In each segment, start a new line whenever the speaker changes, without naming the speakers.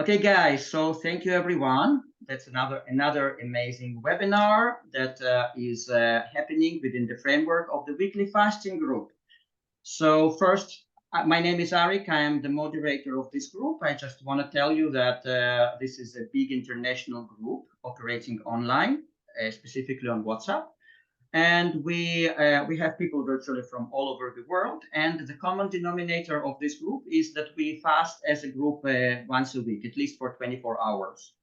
Okay, guys, so thank you, everyone. That's another amazing webinar that is happening within the framework of the weekly fasting group. So first, my name is Arik. I am the moderator of this group. I just want to tell you that this is a big international group operating online, specifically on WhatsApp. And we have people virtually from all over the world. And the common denominator of this group is that we fast as a group once a week, at least for 24 hours.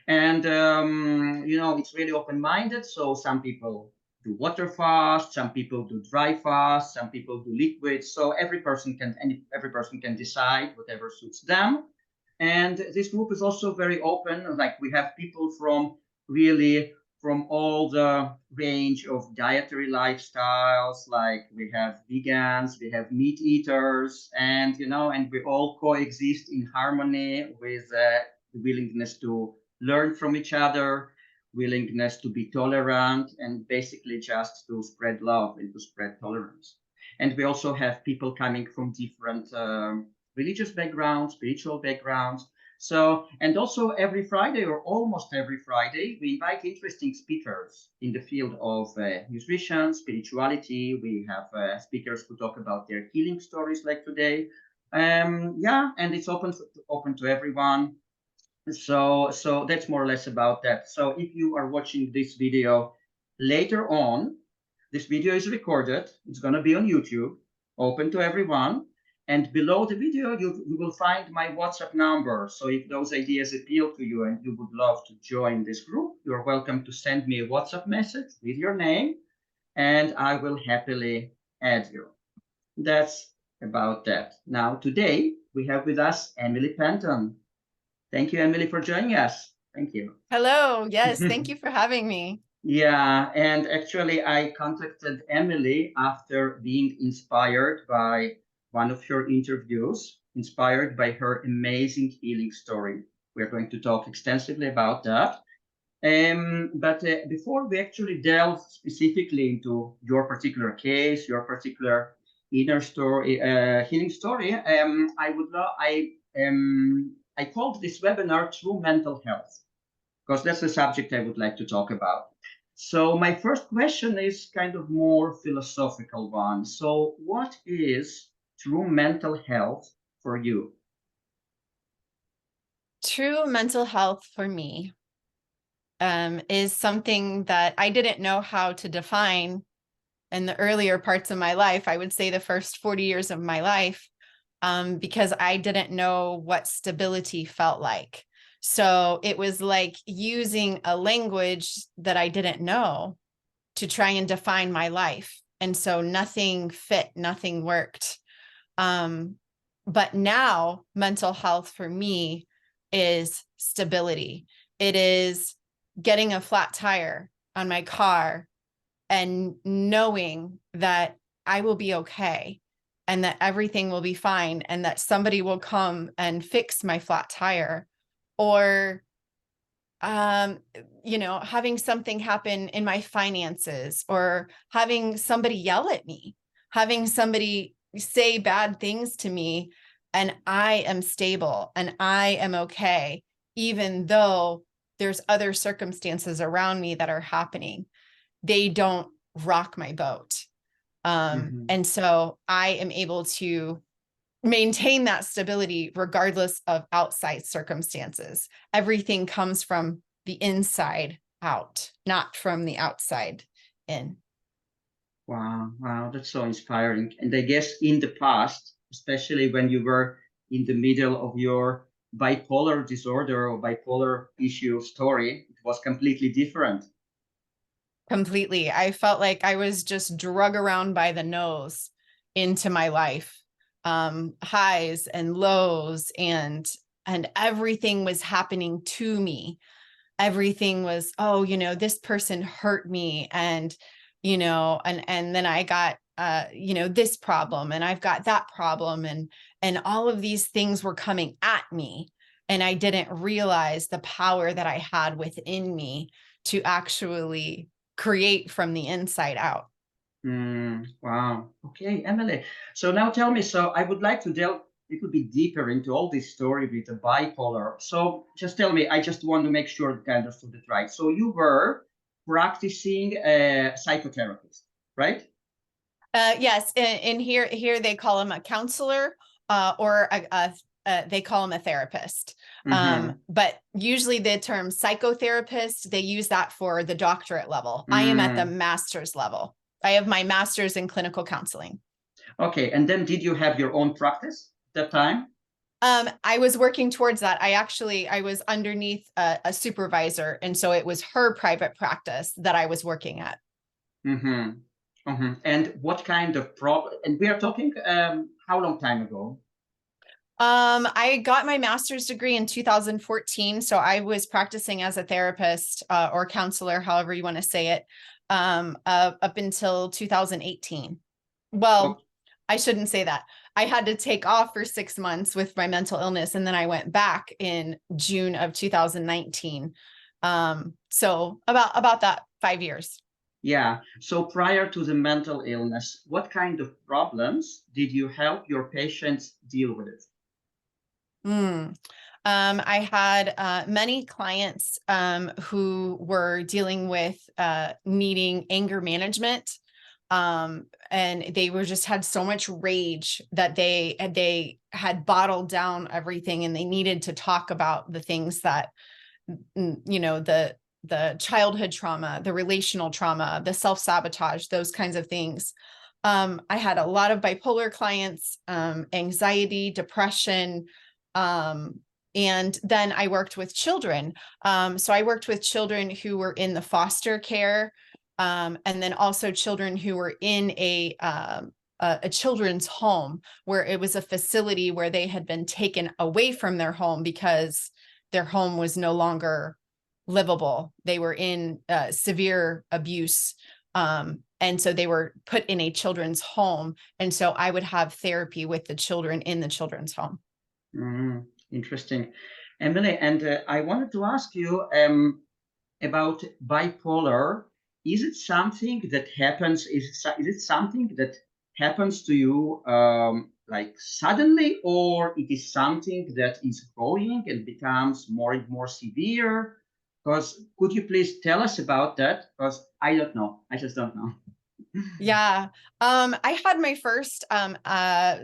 And it's really open-minded. So some people do water fast, some people do dry fast, some people do liquid. So every person can decide whatever suits them. And this group is also very open. Like we have people from all the range of dietary lifestyles. Like we have vegans, we have meat eaters, and we all coexist in harmony with the willingness to learn from each other, willingness to be tolerant, and basically just to spread love and to spread tolerance. And we also have people coming from different religious backgrounds, spiritual backgrounds. So, and also every Friday or almost every Friday, we invite interesting speakers in the field of nutrition, spirituality. We have speakers who talk about their healing stories like today. And it's open to everyone. So that's more or less about that. So if you are watching this video later on, this video is recorded. It's going to be on YouTube, open to everyone. And below the video, you will find my WhatsApp number. So if those ideas appeal to you and you would love to join this group, you're welcome to send me a WhatsApp message with your name, and I will happily add you. That's about that. Now, today, we have with us Emily Penton. Thank you, Emily, for joining us. Thank you.
Hello. Yes, thank you for having me.
Yeah, and actually I contacted Emily after being inspired by one of her interviews, inspired by her amazing healing story. We're going to talk extensively about that. But before we actually delve specifically into your particular case, your particular inner story, healing story, I called this webinar True Mental Health, because that's the subject I would like to talk about. So my first question is kind of more philosophical one. So what is true mental health for you?
True mental health for me is something that I didn't know how to define in the earlier parts of my life. I would say the first 40 years of my life, because I didn't know what stability felt like. So it was like using a language that I didn't know to try and define my life. And so nothing fit, nothing worked. But now mental health for me is stability. It is getting a flat tire on my car and knowing that I will be okay and that everything will be fine and that somebody will come and fix my flat tire, or having something happen in my finances, or having somebody yell at me, having somebody say bad things to me, and I am stable and I am okay, even though there's other circumstances around me that are happening. They don't rock my boat. And so I am able to maintain that stability regardless of outside circumstances. Everything comes from the inside out, not from the outside in.
Wow, that's so inspiring. And I guess in the past, especially when you were in the middle of your bipolar disorder or bipolar issue story, it was completely different.
Completely. I felt like I was just drug around by the nose into my life, highs and lows, and everything was happening to me. Everything was, this person hurt me, and then I got this problem, and I've got that problem, and all of these things were coming at me, and I didn't realize the power that I had within me to actually create from the inside out.
Wow. Okay, Emily. So now tell me, so I would like to delve little bit deeper into all this story with the bipolar. So just tell me, I just want to make sure that I understood it right. So you were practicing a psychotherapist, right?
Yes, and here they call him a counselor, or they call him a therapist. But usually the term psychotherapist, they use that for the doctorate level. I am at the master's level. I have my master's in clinical counseling.
Okay, and then did you have your own practice at that time?
I was working towards that. I was underneath a supervisor, and so it was her private practice that I was working at.
And what kind of problem? And we are talking how long time ago?
I got my master's degree in 2014. So I was practicing as a therapist or counselor, however you want to say it, up until 2018. Well,
Okay.
I shouldn't say that. I had to take off for 6 months with my mental illness, and then I went back in June of 2019. So about that 5 years.
Yeah. So prior to the mental illness, what kind of problems did you help your patients deal with?
I had many clients who were dealing with needing anger management. And they were just had so much rage that they had bottled down everything, and they needed to talk about the things that, the childhood trauma, the relational trauma, the self-sabotage, those kinds of things. I had a lot of bipolar clients, anxiety, depression, and then I worked with children. So I worked with children who were in the foster care, and then also children who were in a children's home, where it was a facility where they had been taken away from their home because their home was no longer livable. They were in severe abuse. And so they were put in a children's home. And so I would have therapy with the children in the children's home.
Interesting. Emily, and I wanted to ask you about bipolar. Is it something that happens? Is it something that happens to you like suddenly, or it is something that is growing and becomes more and more severe? Because could you please tell us about that? Because I don't know. I just don't know.
Yeah. I had my first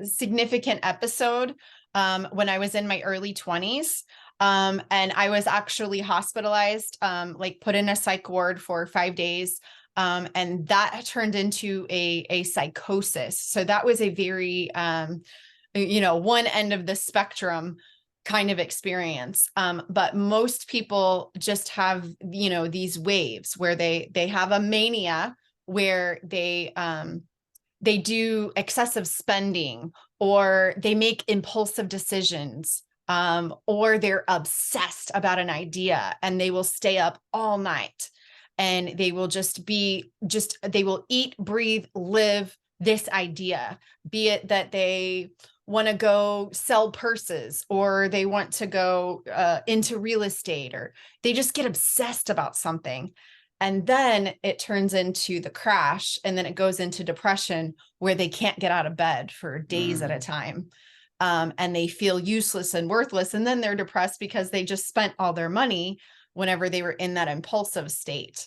significant episode when I was in my early 20s. And I was actually hospitalized, like put in a psych ward for 5 days. And that turned into a psychosis. So that was a very, one end of the spectrum kind of experience. But most people just have, these waves where they have a mania, where they do excessive spending, or they make impulsive decisions, or they're obsessed about an idea and they will stay up all night, and they will they will eat, breathe, live this idea, be it that they want to go sell purses, or they want to go into real estate, or they just get obsessed about something. And then it turns into the crash, and then it goes into depression, where they can't get out of bed for days at a time. And they feel useless and worthless. And then they're depressed because they just spent all their money whenever they were in that impulsive state.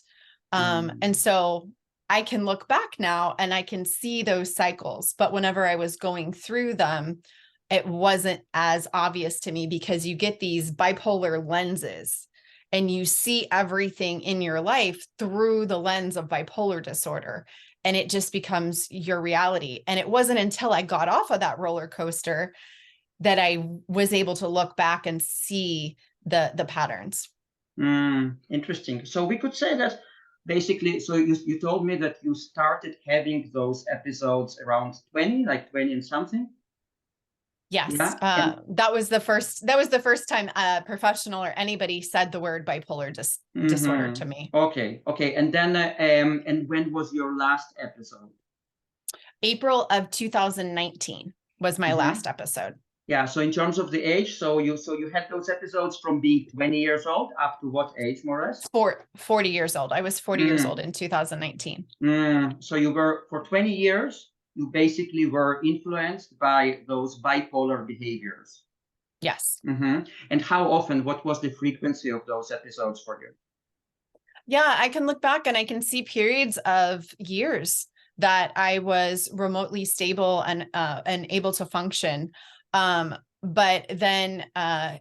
And so I can look back now and I can see those cycles. But whenever I was going through them, it wasn't as obvious to me, because you get these bipolar lenses and you see everything in your life through the lens of bipolar disorder, and it just becomes your reality. And it wasn't until I got off of that roller coaster that I was able to look back and see the patterns.
Interesting. So we could say that basically, so you told me that you started having those episodes around 20, like 20 and something.
Yes.
Yeah.
That was the first time a professional or anybody said the word bipolar disorder to me.
Okay. And then, and when was your last episode?
April of 2019 was my last episode.
Yeah. So in terms of the age, so you had those episodes from being 20 years old up to what age, more or less?
40 years old. I was 40 years old in 2019.
So you were for 20 years, you basically were influenced by those bipolar behaviors.
Yes.
And how often, what was the frequency of those episodes for you?
Yeah, I can look back and I can see periods of years that I was remotely stable and able to function. But then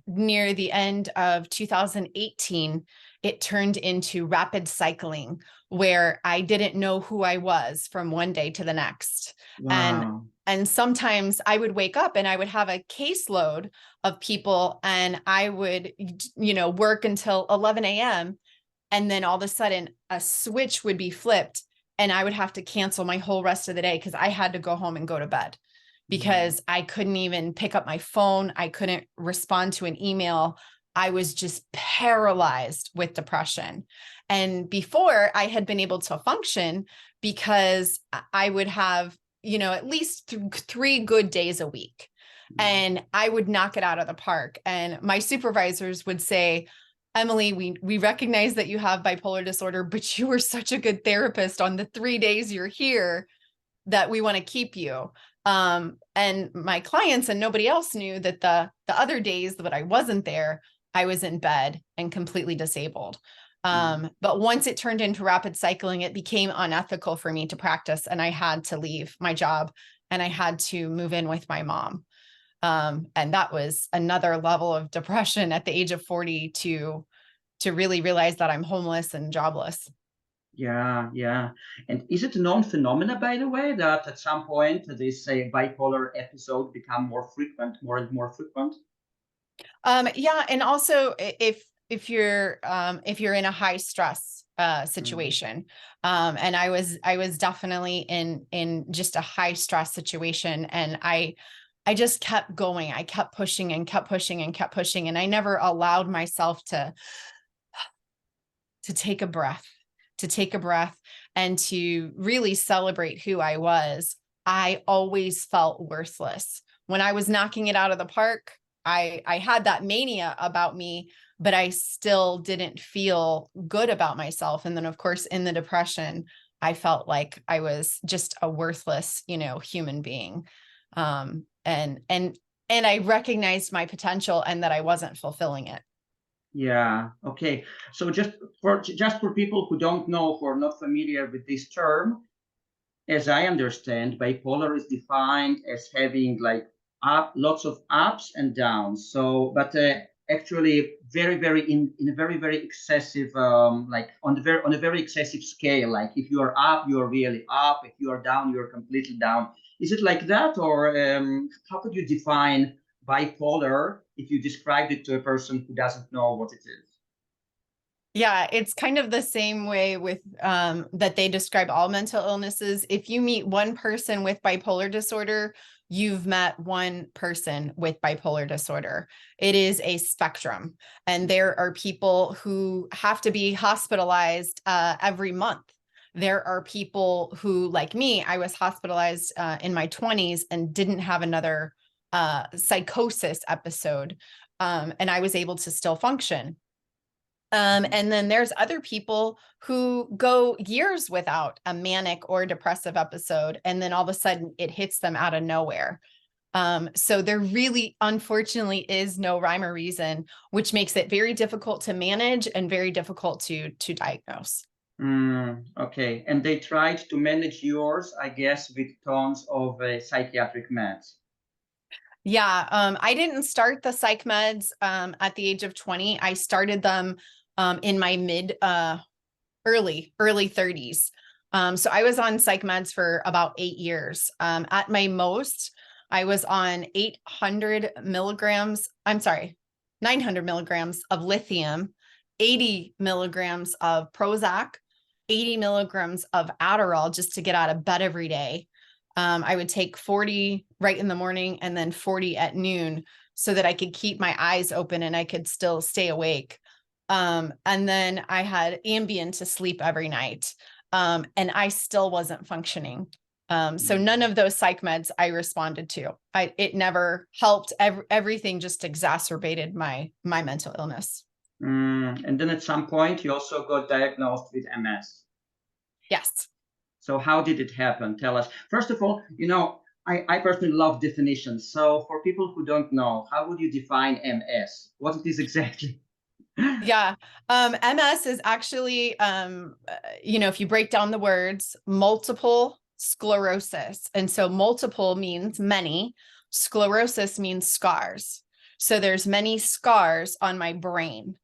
near the end of 2018, it turned into rapid cycling where I didn't know who I was from one day to the next.
Wow.
And sometimes I would wake up and I would have a caseload of people and I would, work until 11 a.m. And then all of a sudden a switch would be flipped and I would have to cancel my whole rest of the day because I had to go home and go to bed because I couldn't even pick up my phone. I couldn't respond to an email. I was just paralyzed with depression. And before I had been able to function because I would have, at least 3 good days a week. And I would knock it out of the park. And my supervisors would say, Emily, we recognize that you have bipolar disorder, but you were such a good therapist on the 3 days you're here that we want to keep you. And my clients and nobody else knew that the other days that I wasn't there, I was in bed and completely disabled. But once it turned into rapid cycling, it became unethical for me to practice and I had to leave my job and I had to move in with my mom. And that was another level of depression at the age of 40 to really realize that I'm homeless and jobless.
Yeah, yeah. And is it a known phenomena, by the way, that at some point this bipolar episode become more frequent, more and more frequent?
Yeah, and also if you're in a high stress situation, and I was definitely in just a high stress situation, and I just kept going. I kept pushing and kept pushing and kept pushing, and I never allowed myself to take a breath, and to really celebrate who I was. I always felt worthless. When I was knocking it out of the park, I had that mania about me, but I still didn't feel good about myself. And then of course, in the depression, I felt like I was just a worthless, human being. And I recognized my potential and that I wasn't fulfilling it.
Yeah. Okay. So just for people who don't know, who are not familiar with this term, as I understand, bipolar is defined as having like lots of ups and downs. So, but actually, very in a very excessive, like on a very excessive scale. Like if you are up, you are really up. If you are down, you are completely down. Is it like that, or how could you define bipolar if you described it to a person who doesn't know what it is?
Yeah, it's kind of the same way with that they describe all mental illnesses. If you meet one person with bipolar disorder, you've met one person with bipolar disorder. It is a spectrum. And there are people who have to be hospitalized every month. There are people who, like me, I was hospitalized in my 20s and didn't have another psychosis episode. And I was able to still function. And then there's other people who go years without a manic or depressive episode, and then all of a sudden it hits them out of nowhere. So there really, unfortunately, is no rhyme or reason, which makes it very difficult to manage and very difficult to diagnose.
Okay. And they tried to manage yours, I guess, with tons of psychiatric meds.
Yeah, I didn't start the psych meds at the age of 20. I started them in my early 30s. So I was on psych meds for about 8 years. At my most, I was on 900 milligrams of lithium, 80 milligrams of Prozac, 80 milligrams of Adderall just to get out of bed every day. I would take 40 right in the morning and then 40 at noon so that I could keep my eyes open and I could still stay awake. And then I had Ambien to sleep every night. And I still wasn't functioning. So none of those psych meds I responded to. It never helped. Everything just exacerbated my mental illness.
And then at some point, you also got diagnosed with MS.
Yes.
So how did it happen? Tell us. First of all, I personally love definitions. So for people who don't know, how would you define MS? What it is exactly?
Yeah. MS is actually, if you break down the words, multiple sclerosis. And so multiple means many, sclerosis means scars. So there's many scars on my brain.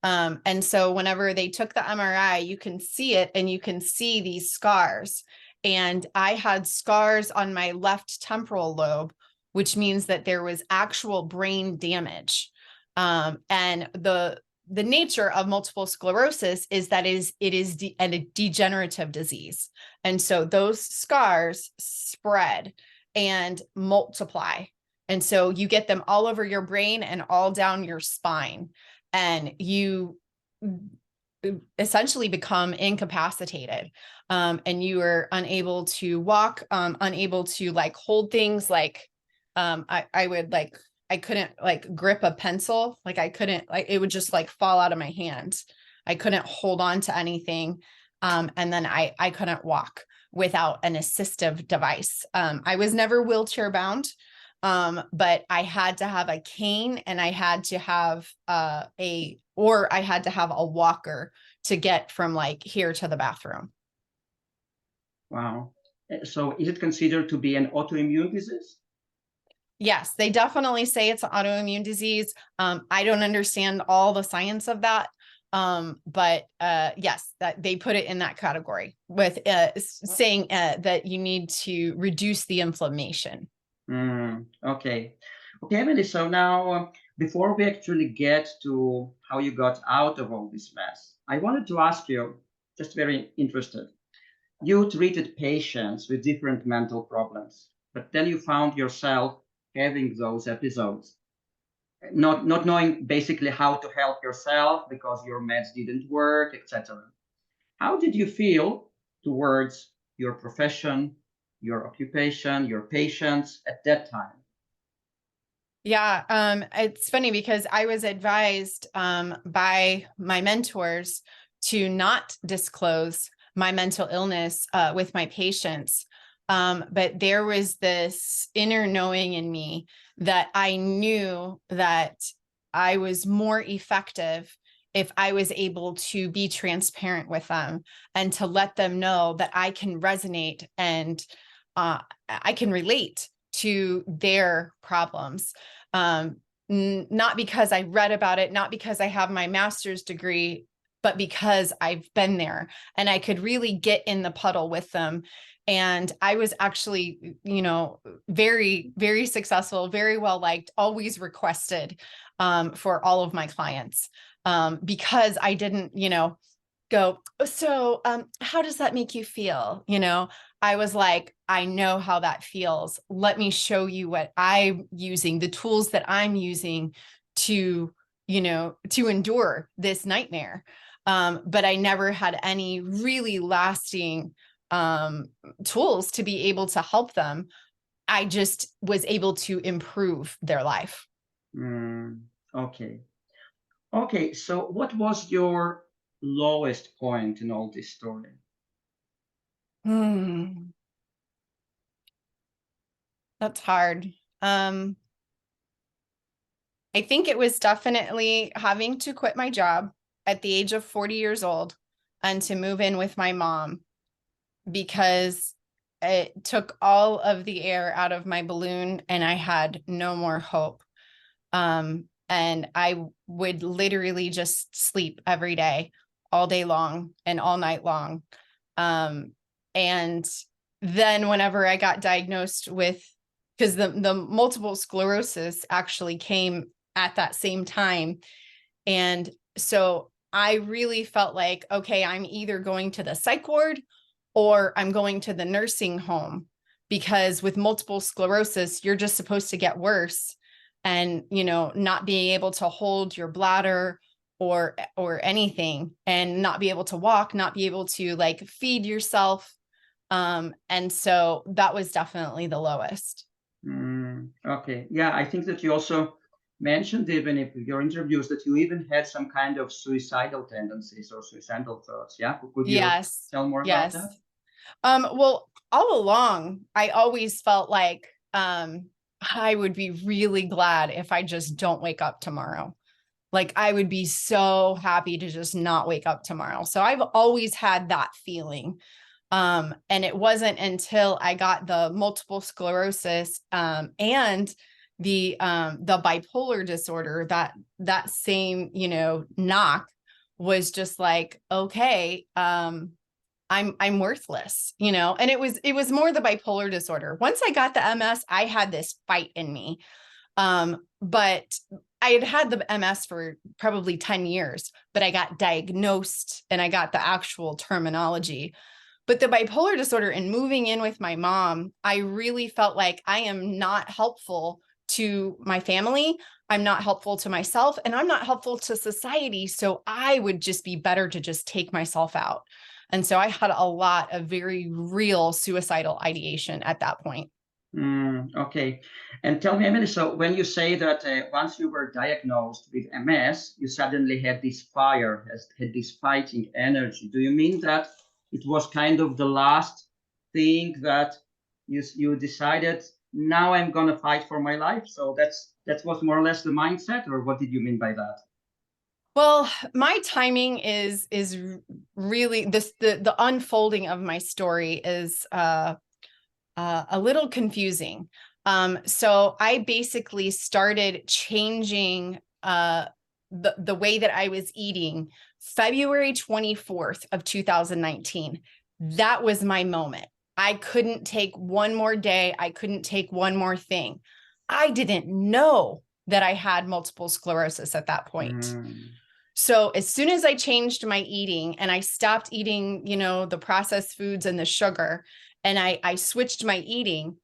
And so whenever they took the MRI, you can see it and you can see these scars. And I had scars on my left temporal lobe, which means that there was actual brain damage. And the nature of multiple sclerosis is that it is a degenerative disease. And so those scars spread and multiply. And so you get them all over your brain and all down your spine. And you essentially become incapacitated. And you are unable to walk, unable to like hold things like I couldn't like grip a pencil. Like I couldn't, like it would just like fall out of my hand. I couldn't hold on to anything. And then I couldn't walk without an assistive device. I was never wheelchair bound. But I had to have a cane and I had to have I had to have a walker to get from like here to the bathroom.
Wow. So is it considered to be an autoimmune disease?
Yes, they definitely say it's an autoimmune disease. I don't understand all the science of that. But yes, that they put it in that category with saying that you need to reduce the inflammation.
Okay. Okay, Emily, so now before we actually get to how you got out of all this mess, I wanted to ask you, just very interested, you treated patients with different mental problems, but then you found yourself having those episodes, not knowing basically how to help yourself because your meds didn't work, etc. How did you feel towards your profession, your occupation, your patients at that time?
Yeah, it's funny because I was advised by my mentors to not disclose my mental illness with my patients. But there was this inner knowing in me that I knew that I was more effective if I was able to be transparent with them and to let them know that I can resonate and I can relate to their problems. Not because I read about it, not because I have my master's degree, but because I've been there and I could really get in the puddle with them. And I was actually, very, very successful, very well liked, always requested for all of my clients because I didn't, go, so how does that make you feel? I was like, I know how that feels. Let me show you what I'm using, the tools that I'm using to, to endure this nightmare. But I never had any really lasting tools to be able to help them. I just was able to improve their life.
Okay. Okay, so what was your lowest point in all this story?
That's hard. I think it was definitely having to quit my job at the age of 40 years old and to move in with my mom because it took all of the air out of my balloon and I had no more hope. And I would literally just sleep every day, all day long and all night long. And then whenever I got diagnosed with, because the multiple sclerosis actually came at that same time. And so I really felt like, okay, I'm either going to the psych ward or I'm going to the nursing home, because with multiple sclerosis, you're just supposed to get worse and, not being able to hold your bladder or anything and not be able to walk, not be able to like feed yourself. And so that was definitely the lowest.
Okay. Yeah, I think that you also mentioned even in your interviews that you even had some kind of suicidal tendencies or suicidal thoughts. Yeah. Could you
Yes.
tell more about
Yes.
that?
Well, all along, I always felt like I would be really glad if I just don't wake up tomorrow. Like I would be so happy to just not wake up tomorrow. So I've always had that feeling. And it wasn't until I got the multiple sclerosis and the bipolar disorder that same, knock was just like, okay, I'm worthless, and it was more the bipolar disorder. Once I got the MS, I had this fight in me. But I had the MS for probably 10 years, but I got diagnosed and I got the actual terminology. But the bipolar disorder and moving in with my mom, I really felt like I am not helpful to my family. I'm not helpful to myself, and I'm not helpful to society. So I would just be better to just take myself out. And so I had a lot of very real suicidal ideation at that point.
Okay. And tell me, Emily, so when you say that once you were diagnosed with MS, you suddenly had this fire, had this fighting energy, do you mean that it was kind of the last thing that you decided, now I'm going to fight for my life? So that was more or less the mindset, or what did you mean by that?
Well, my timing is really the unfolding of my story is a little confusing. So I basically started changing the way that I was eating February 24th of 2019. That was my moment. I couldn't take one more day. I couldn't take one more thing. I didn't know that I had multiple sclerosis at that point. So as soon as I changed my eating and I stopped eating, the processed foods and the sugar, and I switched my eating,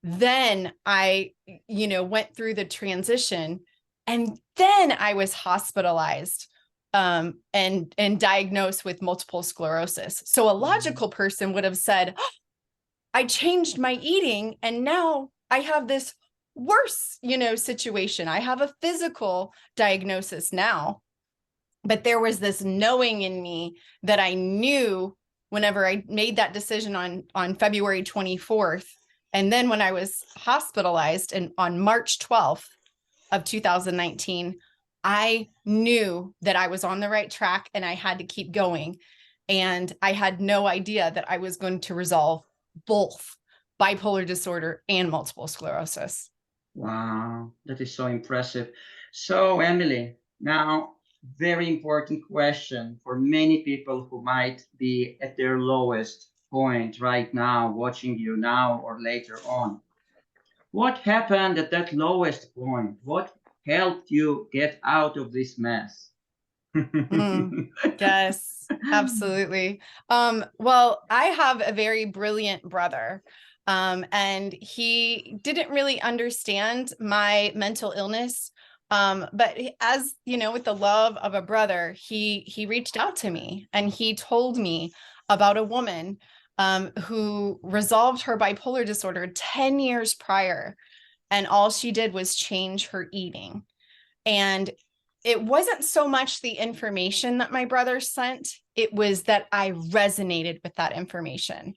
then I, went through the transition, and then I was hospitalized and diagnosed with multiple sclerosis. So a logical person would have said, oh, I changed my eating and now I have this worse, situation. I have a physical diagnosis now. But there was this knowing in me that I knew whenever I made that decision on February 24th. And then when I was hospitalized and on March 12th of 2019, I knew that I was on the right track and I had to keep going. And I had no idea that I was going to resolve both bipolar disorder and multiple sclerosis.
Wow, that is so impressive. So, Emily, now, very important question for many people who might be at their lowest point right now, watching you now or later on. What happened at that lowest point? What helped you get out of this mess?
Yes, absolutely. Well, I have a very brilliant brother. And he didn't really understand my mental illness. But as with the love of a brother, he reached out to me and he told me about a woman who resolved her bipolar disorder 10 years prior. And all she did was change her eating. And it wasn't so much the information that my brother sent, it was that I resonated with that information.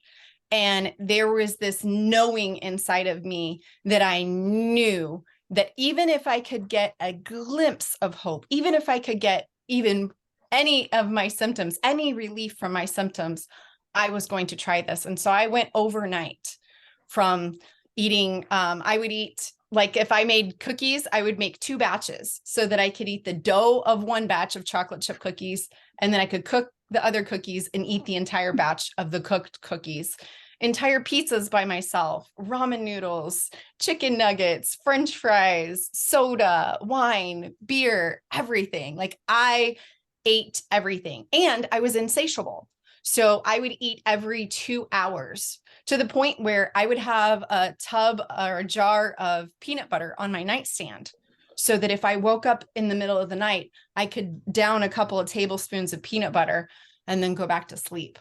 And there was this knowing inside of me that I knew that even if I could get a glimpse of hope, even if I could get even any of my symptoms, any relief from my symptoms, I was going to try this. And so I went overnight from eating, I would eat, like if I made cookies, I would make 2 batches so that I could eat the dough of one batch of chocolate chip cookies, and then I could cook the other cookies and eat the entire batch of the cooked cookies. Entire pizzas by myself, ramen noodles, chicken nuggets, French fries, soda, wine, beer, everything. Like I ate everything, and I was insatiable. So I would eat every 2 hours, to the point where I would have a tub or a jar of peanut butter on my nightstand, so that if I woke up in the middle of the night, I could down a couple of tablespoons of peanut butter and then go back to sleep.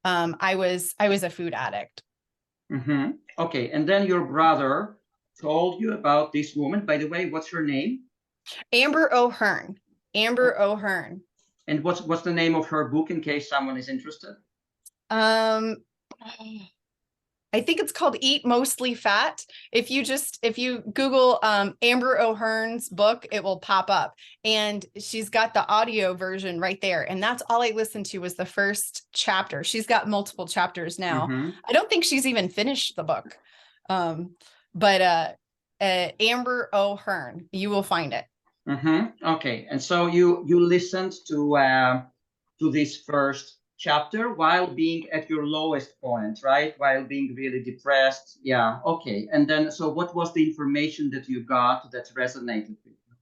I was a food addict.
Okay, and then your brother told you about this woman. By the way, what's her name?
Amber O'Hearn. Amber O'Hearn.
And what's the name of her book in case someone is interested?
I think it's called Eat Mostly Fat. If you Google Amber O'Hearn's book, it will pop up. And she's got the audio version right there. And that's all I listened to was the first chapter. She's got multiple chapters now. I don't think she's even finished the book. But Amber O'Hearn, you will find it.
Okay. And so you listened to this first chapter while being at your lowest point, right? While being really depressed. Yeah. Okay. And then, so what was the information that you got that resonated with you?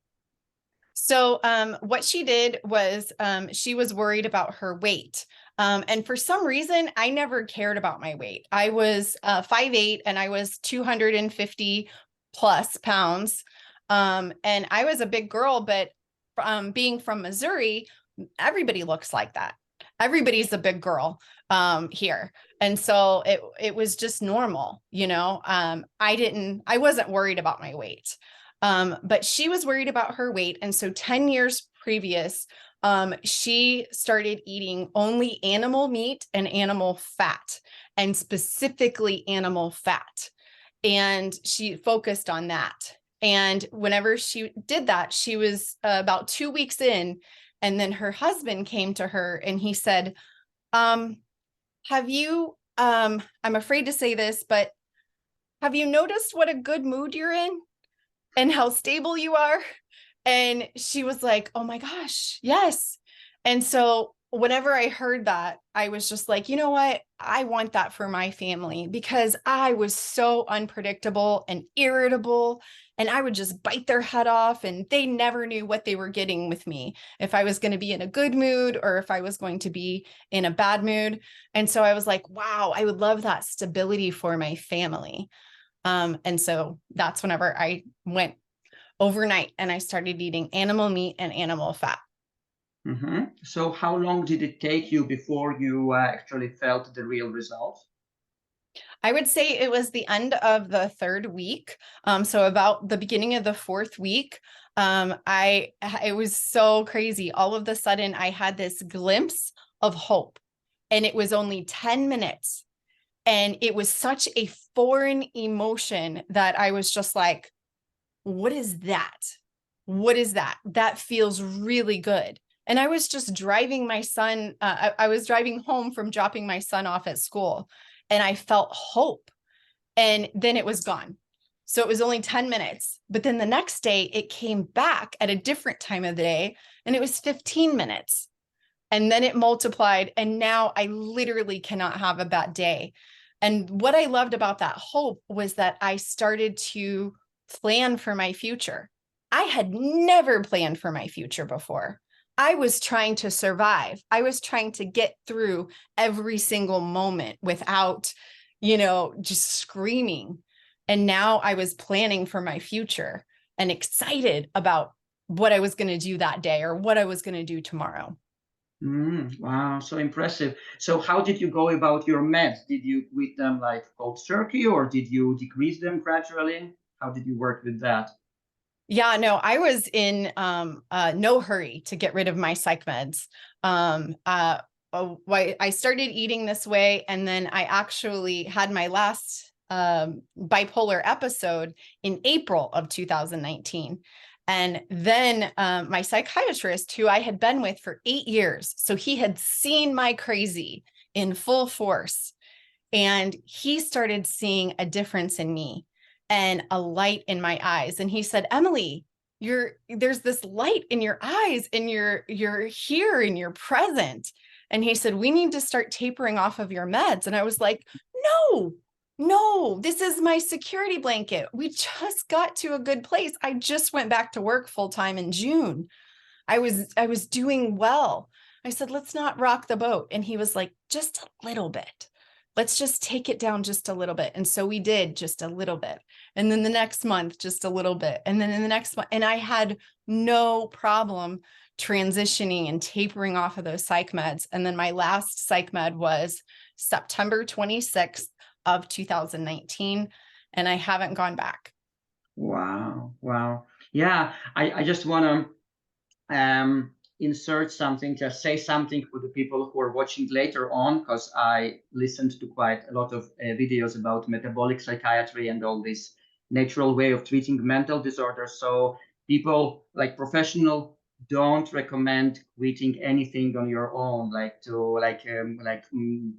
So what she did was she was worried about her weight. And for some reason, I never cared about my weight. I was 5'8" and I was 250 plus pounds. And I was a big girl, but being from Missouri, everybody looks like that. Everybody's a big girl here. And so it was just normal, you know. I wasn't worried about my weight. But she was worried about her weight. And so 10 years previous, she started eating only animal meat and animal fat, and specifically animal fat. And she focused on that. And whenever she did that, she was about 2 weeks in. And then her husband came to her and he said, have you, I'm afraid to say this, but have you noticed what a good mood you're in and how stable you are? And she was like, oh my gosh, yes. And so whenever I heard that, I was just like, you know what? I want that for my family, because I was so unpredictable and irritable, and I would just bite their head off, and they never knew what they were getting with me, if I was going to be in a good mood or if I was going to be in a bad mood. And so I was like, wow, I would love that stability for my family. And so that's whenever I went overnight and I started eating animal meat and animal fat.
So how long did it take you before you actually felt the real results?
I would say it was the end of the 3rd week. So about the beginning of the 4th week, it was so crazy. All of a sudden I had this glimpse of hope, and it was only 10 minutes. And it was such a foreign emotion that I was just like, what is that? What is that? That feels really good. And I was just driving my son. I was driving home from dropping my son off at school, and I felt hope. And then it was gone. So it was only 10 minutes. But then the next day it came back at a different time of the day, and it was 15 minutes. And then it multiplied. And now I literally cannot have a bad day. And what I loved about that hope was that I started to plan for my future. I had never planned for my future before. I was trying to survive. I was trying to get through every single moment without, just screaming. And now I was planning for my future and excited about what I was going to do that day or what I was going to do tomorrow.
Wow, so impressive. So how did you go about your meds? Did you quit them like cold turkey, or did you decrease them gradually? How did you work with that?
Yeah, no, I was in no hurry to get rid of my psych meds. I started eating this way, and then I actually had my last bipolar episode in April of 2019. And then my psychiatrist, who I had been with for 8 years, so he had seen my crazy in full force, and he started seeing a difference in me and a light in my eyes. And he said, Emily, there's this light in your eyes, and you're here and you're present. And he said, we need to start tapering off of your meds. And I was like, no, this is my security blanket. We just got to a good place. I just went back to work full time in June. I was doing well. I said, let's not rock the boat. And he was like, just a little bit. Let's just take it down just a little bit. And so we did, just a little bit. And then the next month, just a little bit. And then in the next month, and I had no problem transitioning and tapering off of those psych meds. And then my last psych med was September 26th of 2019. And I haven't gone back.
Wow. Yeah. I just want to insert something, just say something for the people who are watching later on, because I listened to quite a lot of videos about metabolic psychiatry and all this natural way of treating mental disorders. So people like professional don't recommend quitting anything on your own,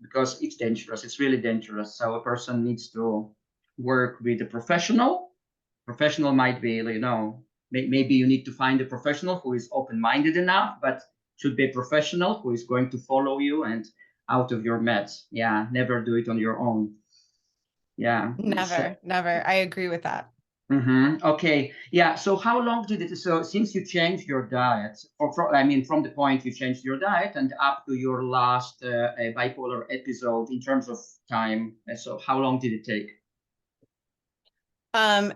because it's dangerous. It's really dangerous. So a person needs to work with a professional. Professional might be, maybe you need to find a professional who is open-minded enough, but should be a professional who is going to follow you and out of your meds. Yeah, never do it on your own. Yeah.
Never. I agree with that.
Okay. Yeah. So how long did it? So since you changed your diet, from the point you changed your diet and up to your last bipolar episode in terms of time, so how long did it take?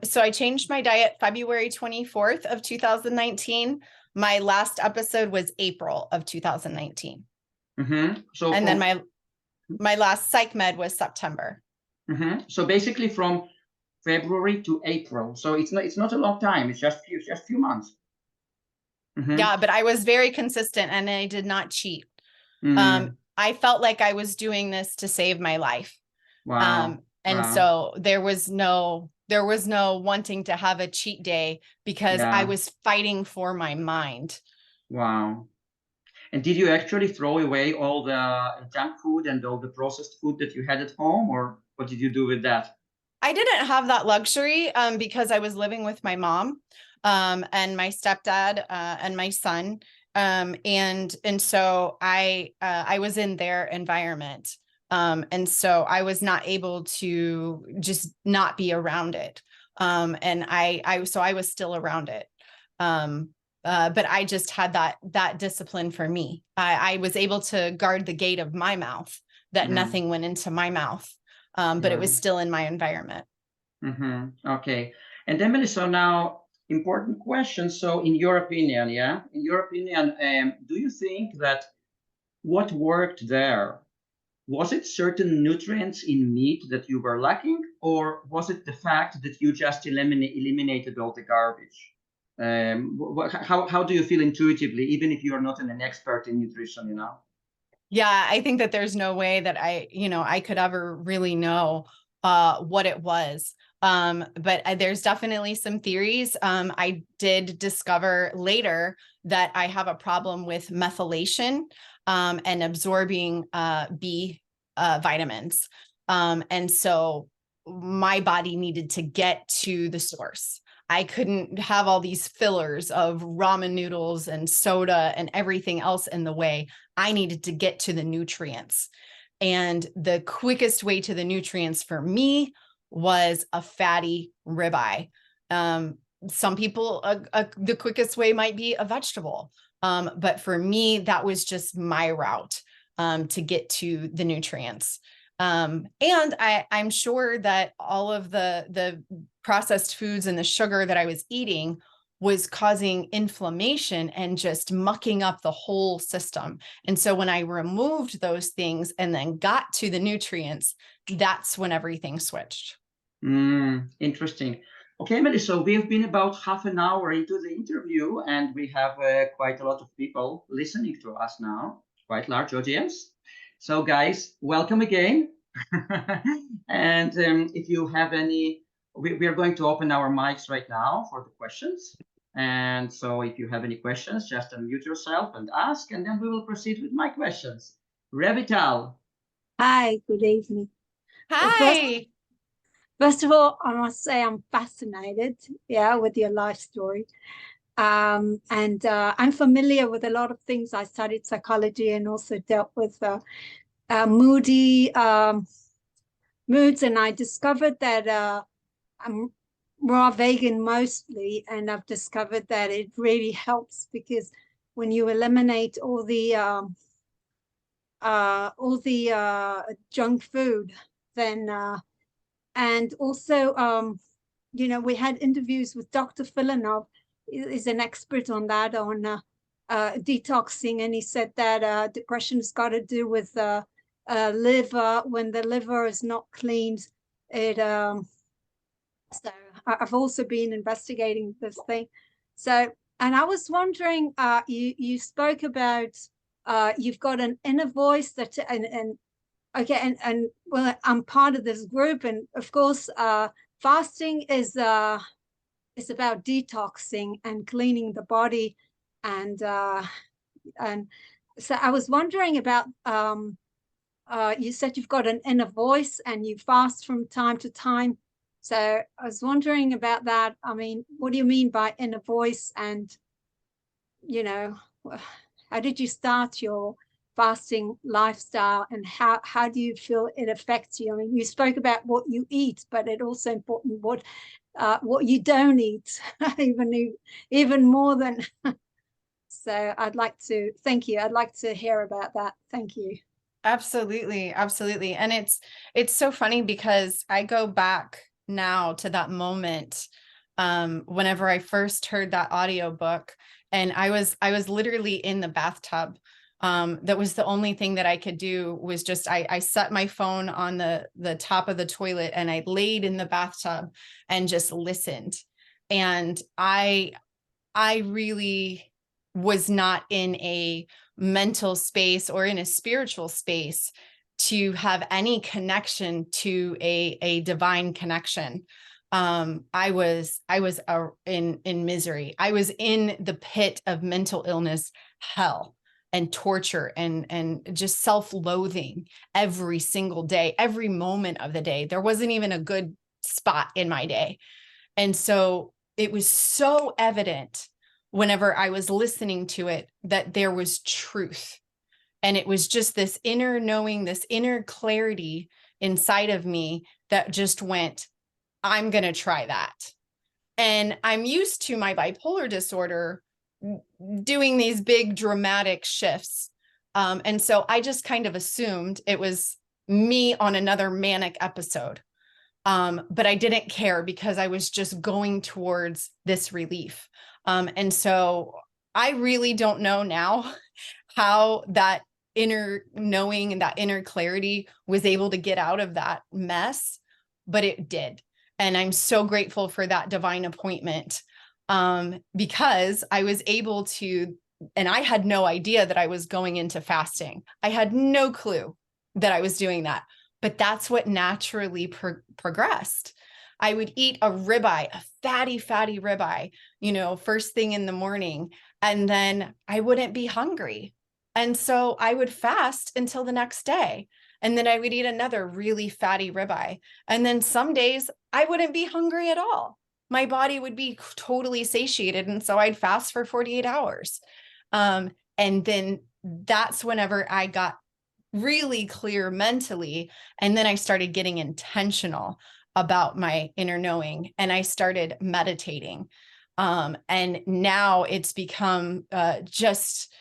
So I changed my diet February 24th of 2019. My last episode was April of 2019.
So
and then my last psych med was September.
So basically from February to April. So it's not a long time. It's just few months.
Yeah, but I was very consistent and I did not cheat. I felt like I was doing this to save my life.
Wow.
So there was no wanting to have a cheat day because I was fighting for my mind.
Wow. And did you actually throw away all the junk food and all the processed food that you had at home, or what did you do with that?
I didn't have that luxury because I was living with my mom and my stepdad and my son. And so I was in their environment. And so I was not able to just not be around it. And I was still around it. But I just had that discipline for me. I was able to guard the gate of my mouth, that nothing went into my mouth. But it was still in my environment.
Okay. And Emily, so now important question. So in your opinion, do you think that what worked there, was it certain nutrients in meat that you were lacking, or was it the fact that you just eliminated all the garbage? How do you feel intuitively, even if you are not an expert in nutrition,
Yeah, I think that there's no way that I could ever really know what it was. But there's definitely some theories. I did discover later that I have a problem with methylation and absorbing B vitamins. And so my body needed to get to the source. I couldn't have all these fillers of ramen noodles and soda and everything else in the way. I needed to get to the nutrients. And the quickest way to the nutrients for me was a fatty ribeye. Some people, the quickest way might be a vegetable. But for me, that was just my route to get to the nutrients. And I'm sure that all of the processed foods and the sugar that I was eating was causing inflammation and just mucking up the whole system. And so when I removed those things and then got to the nutrients, that's when everything switched.
Interesting. Okay, Emily, so we've been about half an hour into the interview and we have quite a lot of people listening to us now, quite large audience. So guys, welcome again. And if you have any, we are going to open our mics right now for the questions. And so if you have any questions, just unmute yourself and ask, and then we will proceed with my questions. Revital.
Hi, good evening.
Hi.
First of all, I must say I'm fascinated, with your life story. And I'm familiar with a lot of things. I studied psychology and also dealt with moods. And I discovered that I'm raw vegan mostly, and I've discovered that it really helps because when you eliminate all the junk food, then and also we had interviews with Dr. Filanov, is an expert on that, on detoxing, and he said that depression's got to do with liver. When the liver is not cleaned, it so I've also been investigating this thing. So And I was wondering, you spoke about you've got an inner voice that, and okay, and well, I'm part of this group, and of course, fasting is about detoxing and cleaning the body, and so I was wondering about you said you've got an inner voice and you fast from time to time. So I was wondering about that. I mean, what do you mean by inner voice? And, you know, how did you start your fasting lifestyle, and how do you feel it affects you? I mean, you spoke about what you eat, but it's also important what you don't eat, even more than. So I'd like to thank you. I'd like to hear about that. Thank you.
Absolutely. Absolutely. And it's so funny because I go back now to that moment, whenever I first heard that audiobook, and I was literally in the bathtub. That was the only thing that I could do, was just, I set my phone on the top of the toilet and I laid in the bathtub and just listened. And I really was not in a mental space or in a spiritual space to have any connection to a divine connection. I was in misery. I was in the pit of mental illness, hell, and torture, and just self-loathing every single day, every moment of the day. There wasn't even a good spot in my day. And so it was so evident whenever I was listening to it that there was truth. And it was just this inner knowing, this inner clarity inside of me that just went, I'm going to try that. And I'm used to my bipolar disorder doing these big dramatic shifts. And so I just kind of assumed it was me on another manic episode. But I didn't care because I was just going towards this relief. And so I really don't know now how that inner knowing and that inner clarity was able to get out of that mess, but it did. And I'm so grateful for that divine appointment, because I was able to, and I had no idea that I was going into fasting. I had no clue that I was doing that, but that's what naturally progressed. I would eat a ribeye, a fatty ribeye, first thing in the morning, and then I wouldn't be hungry. And so I would fast until the next day. And then I would eat another really fatty ribeye. And then some days I wouldn't be hungry at all. My body would be totally satiated. And so I'd fast for 48 hours. And then that's whenever I got really clear mentally. And then I started getting intentional about my inner knowing, and I started meditating. And now it's become just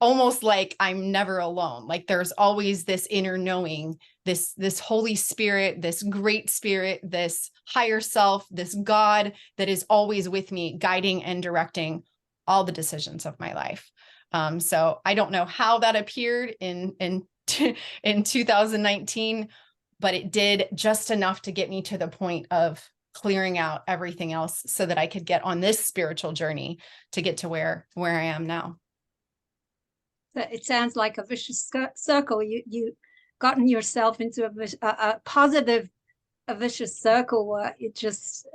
almost like I'm never alone. Like there's always this inner knowing, this Holy Spirit, this great spirit, this higher self, this God that is always with me, guiding and directing all the decisions of my life. So I don't know how that appeared in 2019, but it did just enough to get me to the point of clearing out everything else so that I could get on this spiritual journey to get to where I am now.
It sounds like a vicious circle. You gotten yourself into a positive, a vicious circle where it just,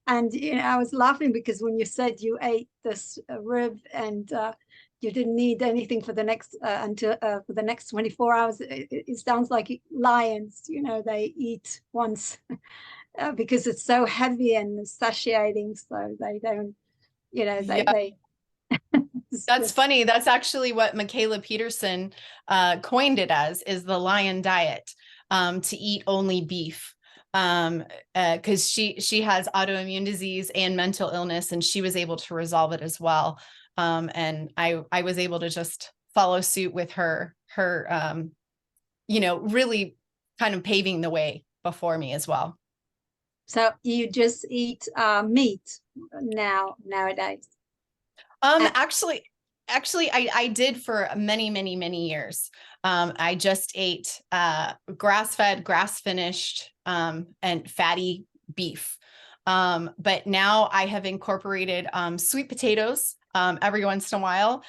and I was laughing because when you said you ate this rib and you didn't need anything for the next until for the next 24 hours, it sounds like lions. They eat once because it's so heavy and satiating, so they don't. They.
That's funny. That's actually what Michaela Peterson coined it as, is the lion diet, to eat only beef. Because she has autoimmune disease and mental illness, and she was able to resolve it as well. And I was able to just follow suit with her, really kind of paving the way before me as well.
So you just eat meat nowadays?
Actually, I did for many years. I just ate grass-fed, grass-finished, and fatty beef. But now I have incorporated sweet potatoes every once in a while,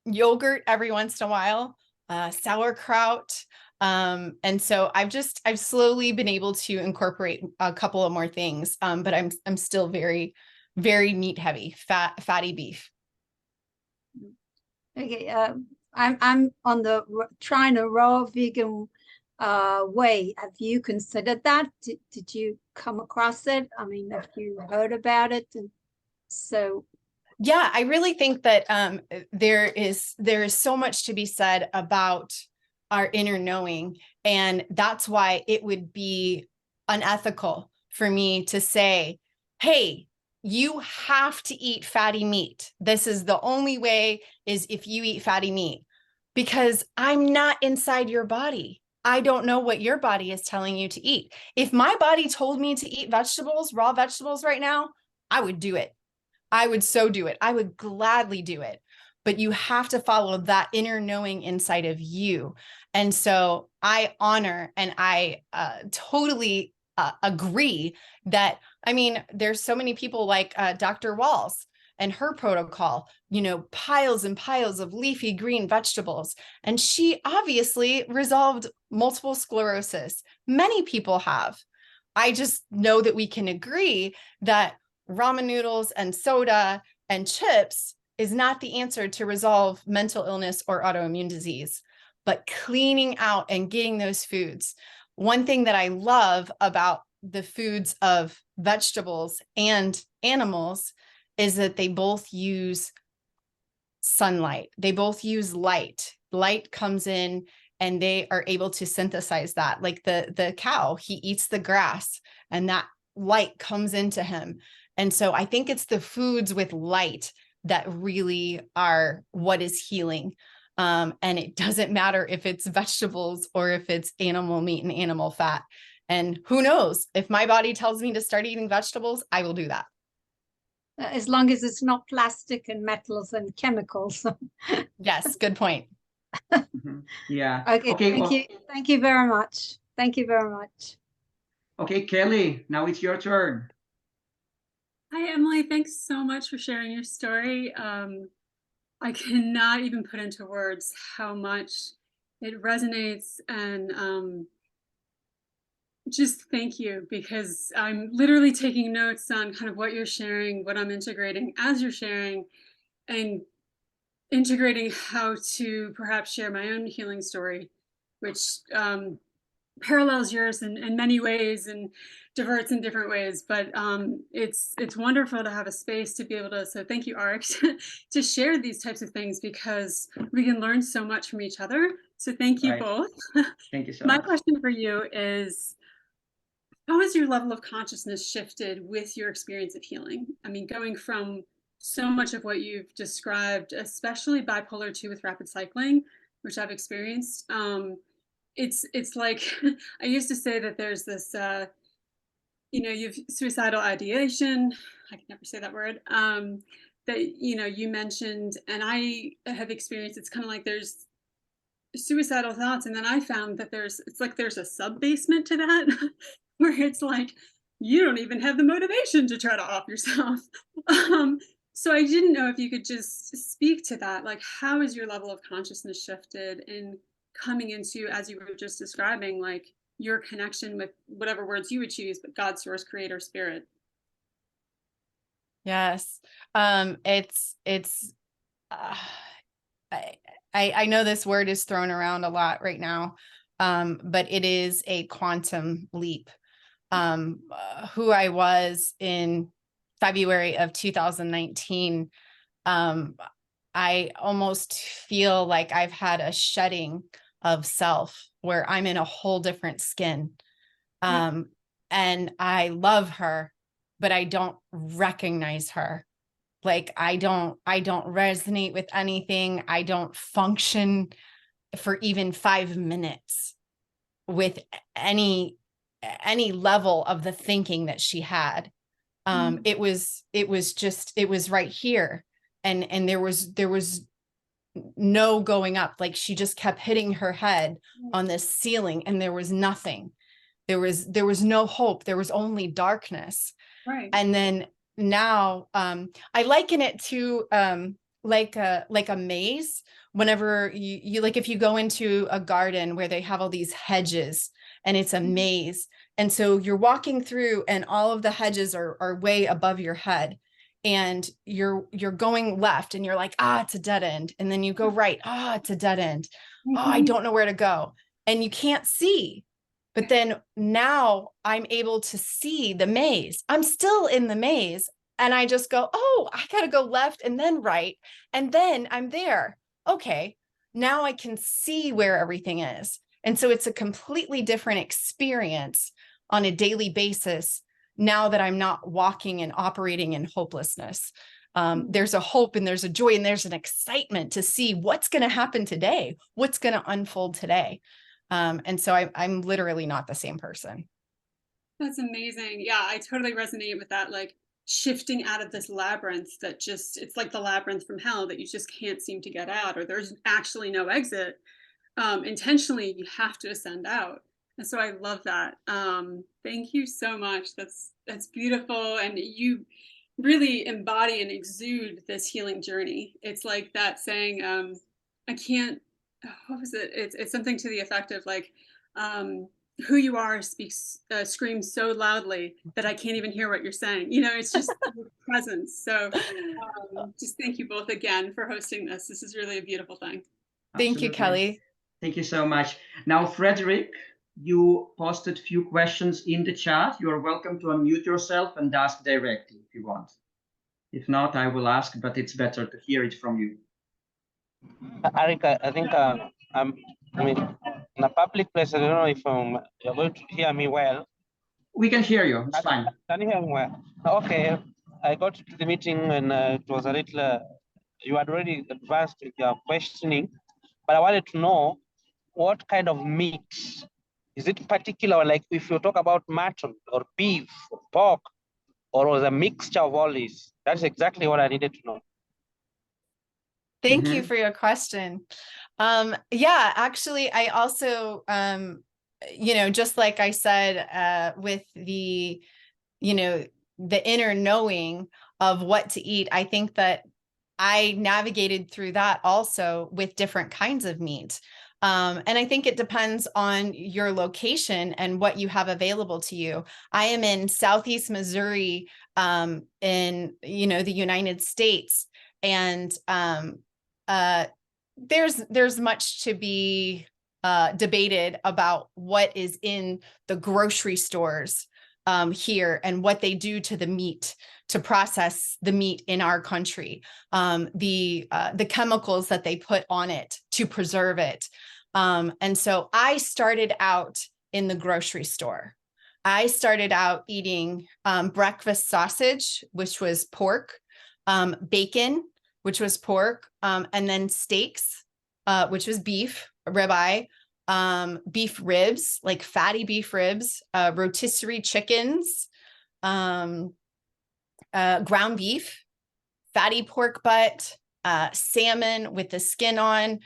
yogurt every once in a while, sauerkraut. And so I've slowly been able to incorporate a couple of more things, but I'm still very, very meat heavy, fatty beef.
Okay, I'm on the trying a raw vegan way. Have you considered that? Did you come across it? I mean, have you heard about it? And so
yeah, I really think that there is so much to be said about our inner knowing, and that's why it would be unethical for me to say, hey, you have to eat fatty meat. This is the only way, is if you eat fatty meat, because I'm not inside your body. I don't know what your body is telling you to eat. If my body told me to eat vegetables, raw vegetables right now, I would do it. I would so do it. I would gladly do it. But you have to follow that inner knowing inside of you. And so I honor and I totally agree that, I mean, there's so many people like Dr. Walls and her protocol, you know, piles and piles of leafy green vegetables. And she obviously resolved multiple sclerosis. Many people have. I just know that we can agree that ramen noodles and soda and chips is not the answer to resolve mental illness or autoimmune disease, but cleaning out and getting those foods. One thing that I love about the foods of vegetables and animals is that they both use sunlight. They both use light. Light comes in and they are able to synthesize that. Like the cow, he eats the grass and that light comes into him. And so I think it's the foods with light that really are what is healing. And it doesn't matter if it's vegetables or if it's animal meat and animal fat. And who knows, if my body tells me to start eating vegetables, I will do that.
as long as it's not plastic and metals and chemicals.
Yes, good point.
Yeah.
Okay, thank you. Thank you very much. Thank you very much.
Okay, Kelly, now it's your turn.
Hi, Emily. Thanks so much for sharing your story. I cannot even put into words how much it resonates, and just thank you, because I'm literally taking notes on kind of what you're sharing, what I'm integrating as you're sharing, and integrating how to perhaps share my own healing story, which parallels yours in many ways and diverts in different ways, but it's wonderful to have a space to be able to, so thank you, Arik, to share these types of things, because we can learn so much from each other. So thank you both.
Thank you so
much. My
much.
question for you is, how has your level of consciousness shifted with your experience of healing? I mean, going from so much of what you've described, especially bipolar 2 with rapid cycling, which I've experienced, it's like, I used to say that there's this, you know, you've suicidal ideation, I can never say that word, that, you know, you mentioned, and I have experienced, it's kind of like there's suicidal thoughts, and then I found that it's like there's a sub basement to that, where it's like, you don't even have the motivation to try to off yourself. So I didn't know if you could just speak to that, like, how has your level of consciousness shifted in coming into, as you were just describing, like your connection with whatever words you would choose, but God, source, creator, spirit.
Yes. I know this word is thrown around a lot right now, but it is a quantum leap. Who I was in February of 2019, I almost feel like I've had a shedding of self where I'm in a whole different skin. And I love her, but I don't recognize her. Like I don't resonate with anything. I don't function for even 5 minutes with any level of the thinking that she had. It was right here. And there was no going up. Like she just kept hitting her head on this ceiling and there was nothing. There was no hope. There was only darkness.
Right.
And then now I liken it to like a maze. Whenever you like, if you go into a garden where they have all these hedges and it's a maze, and so you're walking through and all of the hedges are way above your head, and you're going left and you're like, it's a dead end, and then you go right, it's a dead end, I don't know where to go, and you can't see. But then now I'm able to see the maze. I'm still in the maze, and I just go, I got to go left and then right, and then I'm there. Okay, now I can see where everything is. And so it's a completely different experience on a daily basis now that I'm not walking and operating in hopelessness. There's a hope and there's a joy and there's an excitement to see what's going to happen today, what's going to unfold today. And so I'm literally not the same person.
That's amazing. Yeah, I totally resonate with that. Like shifting out of this labyrinth that just, it's like the labyrinth from hell that you just can't seem to get out, or there's actually no exit. Intentionally, you have to ascend out. And so I love that. Thank you so much. That's beautiful. And you really embody and exude this healing journey. It's like that saying, I can't, what was it? It's something to the effect of like, who you are screams so loudly that I can't even hear what you're saying. You know, it's just your presence. So just thank you both again for hosting this. This is really a beautiful thing.
Thank you, Kelly.
Thank you so much. Now, Frederick, you posted a few questions in the chat. You are welcome to unmute yourself and ask directly if you want. If not, I will ask, but it's better to hear it from you.
Eric, I think I mean, in a public place, I don't know if you're going to hear me well.
We can hear you. It's fine.
Can you hear me well? Okay. I got to the meeting and it was a little, you had already advanced with your questioning, but I wanted to know what kind of meat. Is it particular, like if you talk about mutton or beef or pork, or was a mixture of all these? That's exactly what I needed to know.
Thank you for your question. Yeah, actually, I also, just like I said, with the, the inner knowing of what to eat, I think that I navigated through that also with different kinds of meat. And I think it depends on your location and what you have available to you. I am in Southeast Missouri, in, the United States. And there's much to be debated about what is in the grocery stores here and what they do to the meat to process the meat in our country, the chemicals that they put on it to preserve it. And so I started out in the grocery store. I started out eating breakfast sausage, which was pork, bacon, which was pork, and then steaks, which was beef, ribeye, beef ribs, like fatty beef ribs, rotisserie chickens, ground beef, fatty pork butt, salmon with the skin on,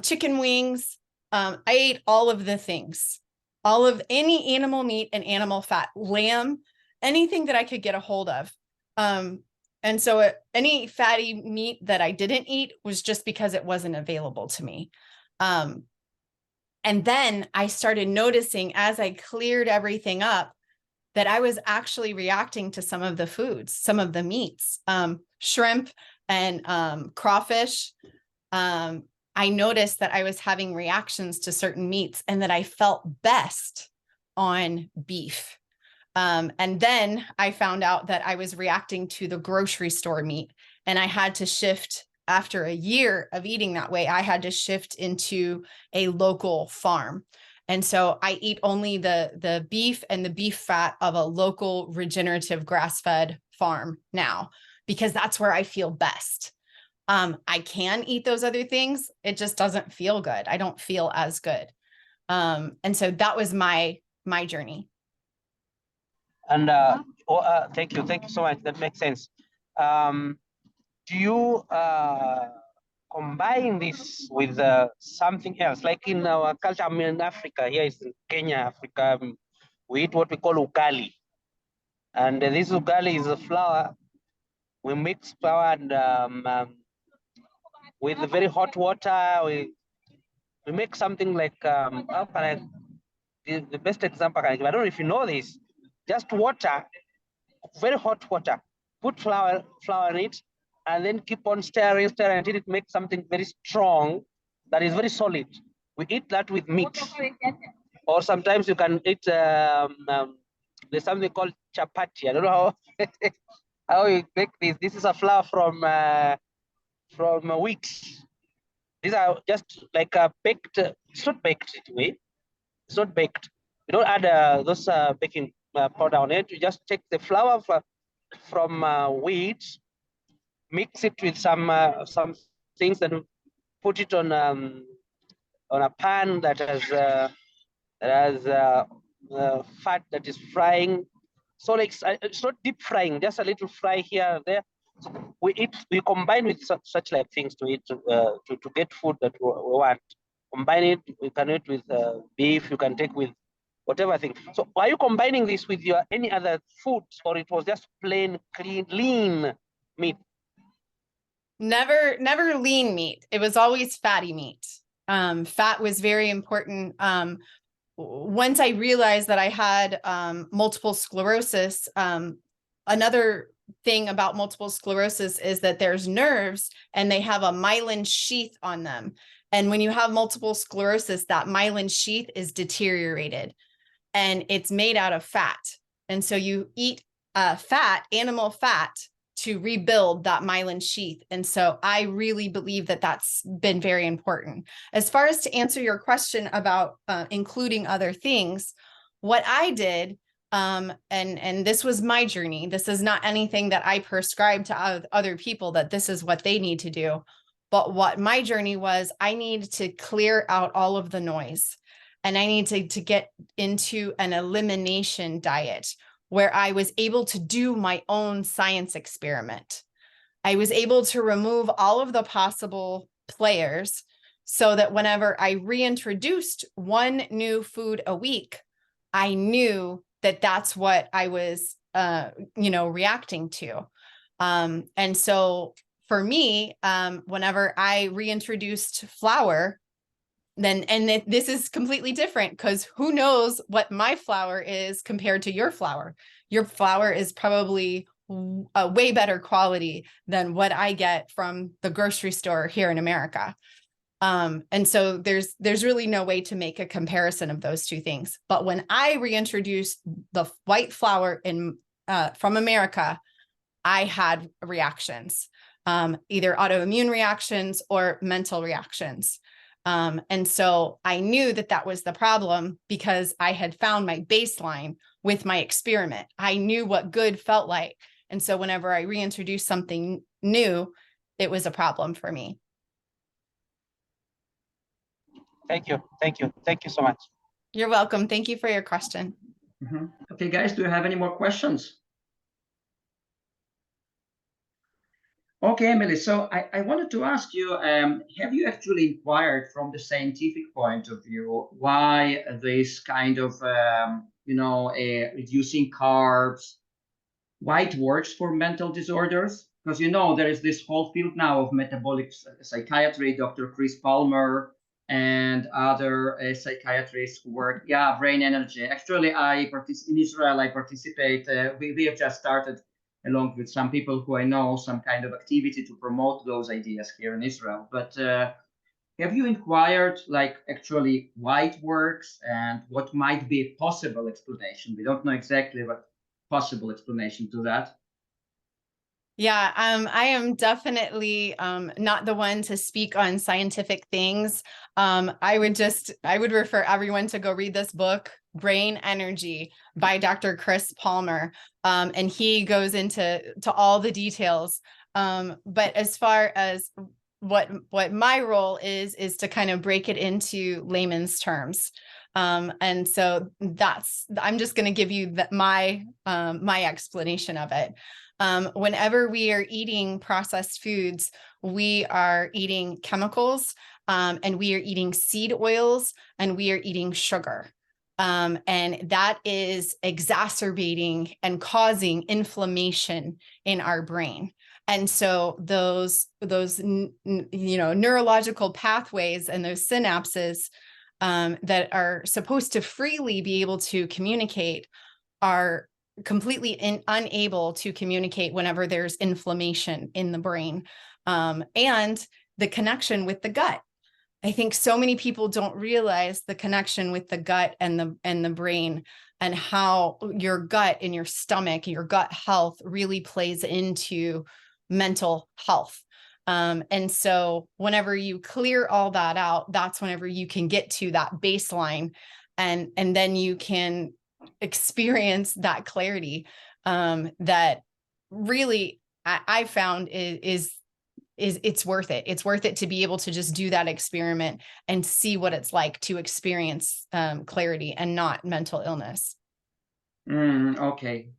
chicken wings. I ate all of the things, all of any animal meat and animal fat, lamb, anything that I could get a hold of. And so any fatty meat that I didn't eat was just because it wasn't available to me. And then I started noticing as I cleared everything up that I was actually reacting to some of the foods, some of the meats, shrimp and crawfish. I noticed that I was having reactions to certain meats and that I felt best on beef. And then I found out that I was reacting to the grocery store meat, and I had to shift after a year of eating that way. I had to shift into a local farm. And so I eat only the beef and the beef fat of a local regenerative grass-fed farm now, because that's where I feel best. I can eat those other things. It just doesn't feel good. I don't feel as good. And so that was my journey.
And thank you so much. That makes sense. Do you combine this with something else? Like in our culture, I mean, in Africa, here is in Kenya, Africa, we eat what we call ugali. And this ugali is a flour. We mix flour and with very hot water. We make something like, how can I, the best example I can give, I don't know if you know this, just water, very hot water, put flour in it, and then keep on stirring until it makes something very strong that is very solid. We eat that with meat. Or sometimes you can eat, there's something called chapati. I don't know how you make this. This is a flour from wheat. These are just like baked, it's not baked anyway. It's not baked. You don't add those baking powder on it. You just take the flour from wheat, mix it with some things, and put it on a pan that has fat that is frying. So like it's not deep frying, just a little fry here and there. So we combine with such like things to eat to get food that we want. Combine it. We can eat with beef. You can take with whatever thing. So are you combining this with your any other foods, or it was just plain, clean, lean meat?
Never lean meat. It was always fatty meat. Fat was very important. Once I realized that I had multiple sclerosis, another thing about multiple sclerosis is that there's nerves and they have a myelin sheath on them. And when you have multiple sclerosis, that myelin sheath is deteriorated and it's made out of fat. And so you eat animal fat, to rebuild that myelin sheath. And so I really believe that that's been very important. As far as to answer your question about including other things, what I did, and this was my journey. This is not anything that I prescribe to other people that this is what they need to do. But what my journey was, I need to clear out all of the noise. And I need to get into an elimination diet where I was able to do my own science experiment. I was able to remove all of the possible players so that whenever I reintroduced one new food a week, I knew that that's what I was, reacting to. And so for me, whenever I reintroduced flour, this is completely different because who knows what my flour is compared to your flour. Your flour is probably a way better quality than what I get from the grocery store here in America. And so there's really no way to make a comparison of those two things. But when I reintroduced the white flour from America, I had reactions, either autoimmune reactions or mental reactions. And so I knew that that was the problem because I had found my baseline with my experiment. I knew what good felt like. And so whenever I reintroduced something new, it was a problem for me.
Thank you. Thank you. Thank you so much.
You're welcome. Thank you for your question.
Mm-hmm. Okay, guys, do you have any more questions? Okay, Emily, so I wanted to ask you, have you actually inquired from the scientific point of view why this kind of, reducing carbs, why it works for mental disorders? Because, there is this whole field now of metabolic psychiatry, Dr. Chris Palmer and other psychiatrists who work, brain energy. Actually, in Israel, I participate, we have just started along with some people who I know, some kind of activity to promote those ideas here in Israel. But have you inquired, actually why it works and what might be a possible explanation? We don't know exactly what possible explanation to that.
Yeah, I am definitely not the one to speak on scientific things. I would refer everyone to go read this book, Brain Energy by Dr. Chris Palmer. And he goes into all the details. But as far as what my role is to kind of break it into layman's terms. And so I'm just going to give you my explanation of it. Whenever we are eating processed foods, we are eating chemicals, and we are eating seed oils, and we are eating sugar. And that is exacerbating and causing inflammation in our brain. And so those neurological pathways and those synapses that are supposed to freely be able to communicate are completely unable to communicate whenever there's inflammation in the brain. And the connection with the gut. I think so many people don't realize the connection with the gut and the brain, and how your gut and your stomach, your gut health really plays into mental health. And so whenever you clear all that out, that's whenever you can get to that baseline, and then you can experience that clarity that really I found is it's worth it. It's worth it to be able to just do that experiment and see what it's like to experience clarity and not mental illness.
Okay.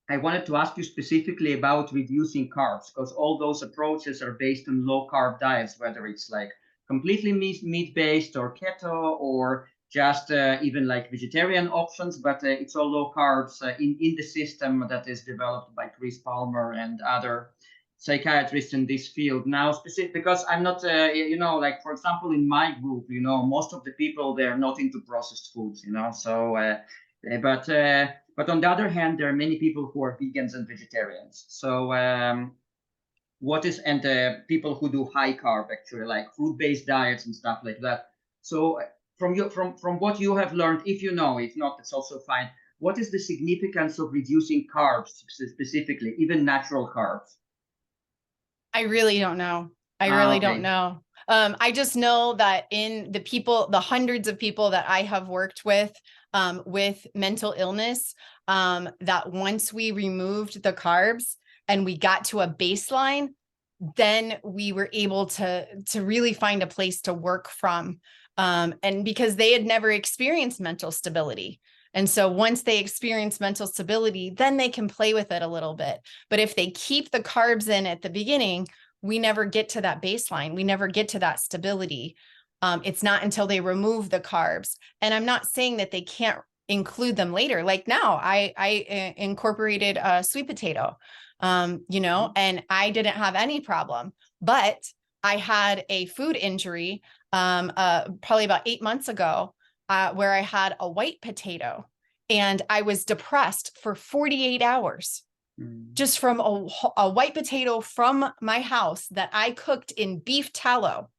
I wanted to ask you specifically about reducing carbs, because all those approaches are based on low carb diets, whether it's like completely meat based or keto, or just even like vegetarian options, but it's all low carbs in the system that is developed by Chris Palmer and other psychiatrists in this field. Now, specific, because I'm not, like, for example, in my group, most of the people, they're not into processed foods, so, but on the other hand, there are many people who are vegans and vegetarians. So people who do high carb, actually, like fruit-based diets and stuff like that. So from what you have learned, if you know, if not, it's also fine. What is the significance of reducing carbs specifically, even natural carbs?
I really don't know. I really don't know. I just know that in the hundreds of people that I have worked with mental illness, that once we removed the carbs and we got to a baseline, then we were able to really find a place to work from. And because they had never experienced mental stability. And so once they experience mental stability, then they can play with it a little bit. But if they keep the carbs in at the beginning, we never get to that baseline. We never get to that stability. It's not until they remove the carbs. And I'm not saying that they can't include them later. Like now, I incorporated a sweet potato, and I didn't have any problem. But I had a food injury probably about 8 months ago, where I had a white potato, and I was depressed for 48 hours. Just from a white potato from my house that I cooked in beef tallow,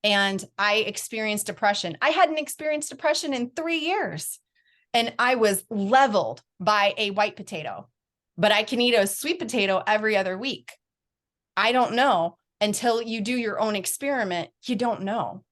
and I experienced depression. I hadn't experienced depression in 3 years, and I was leveled by a white potato, but I can eat a sweet potato every other week. I don't know. Until you do your own experiment, you don't know.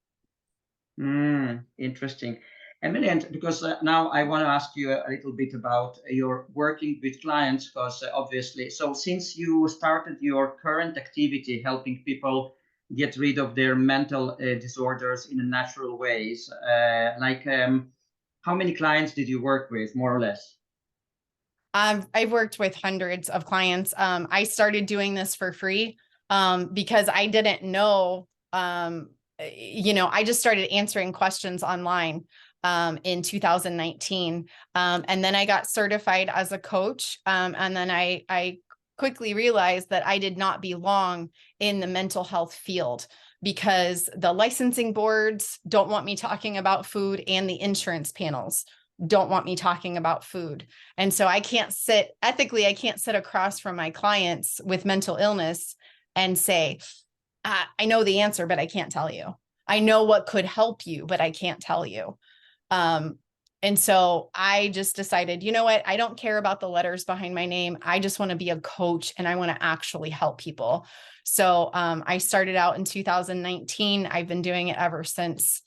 Interesting. Emily, and because now I want to ask you a little bit about your working with clients, because obviously, so since you started your current activity helping people get rid of their mental disorders in natural ways, how many clients did you work with, more or less?
I've worked with hundreds of clients. I started doing this for free because I didn't know, I just started answering questions online in 2019. And then I got certified as a coach. And then I quickly realized that I did not belong in the mental health field, because the licensing boards don't want me talking about food, and the insurance panels don't want me talking about food. And so I can't sit across from my clients with mental illness and say, I know the answer, but I can't tell you. I know what could help you, but I can't tell you. And so I just decided, you know what? I don't care about the letters behind my name. I just want to be a coach, and I want to actually help people. So I started out in 2019. I've been doing it ever since.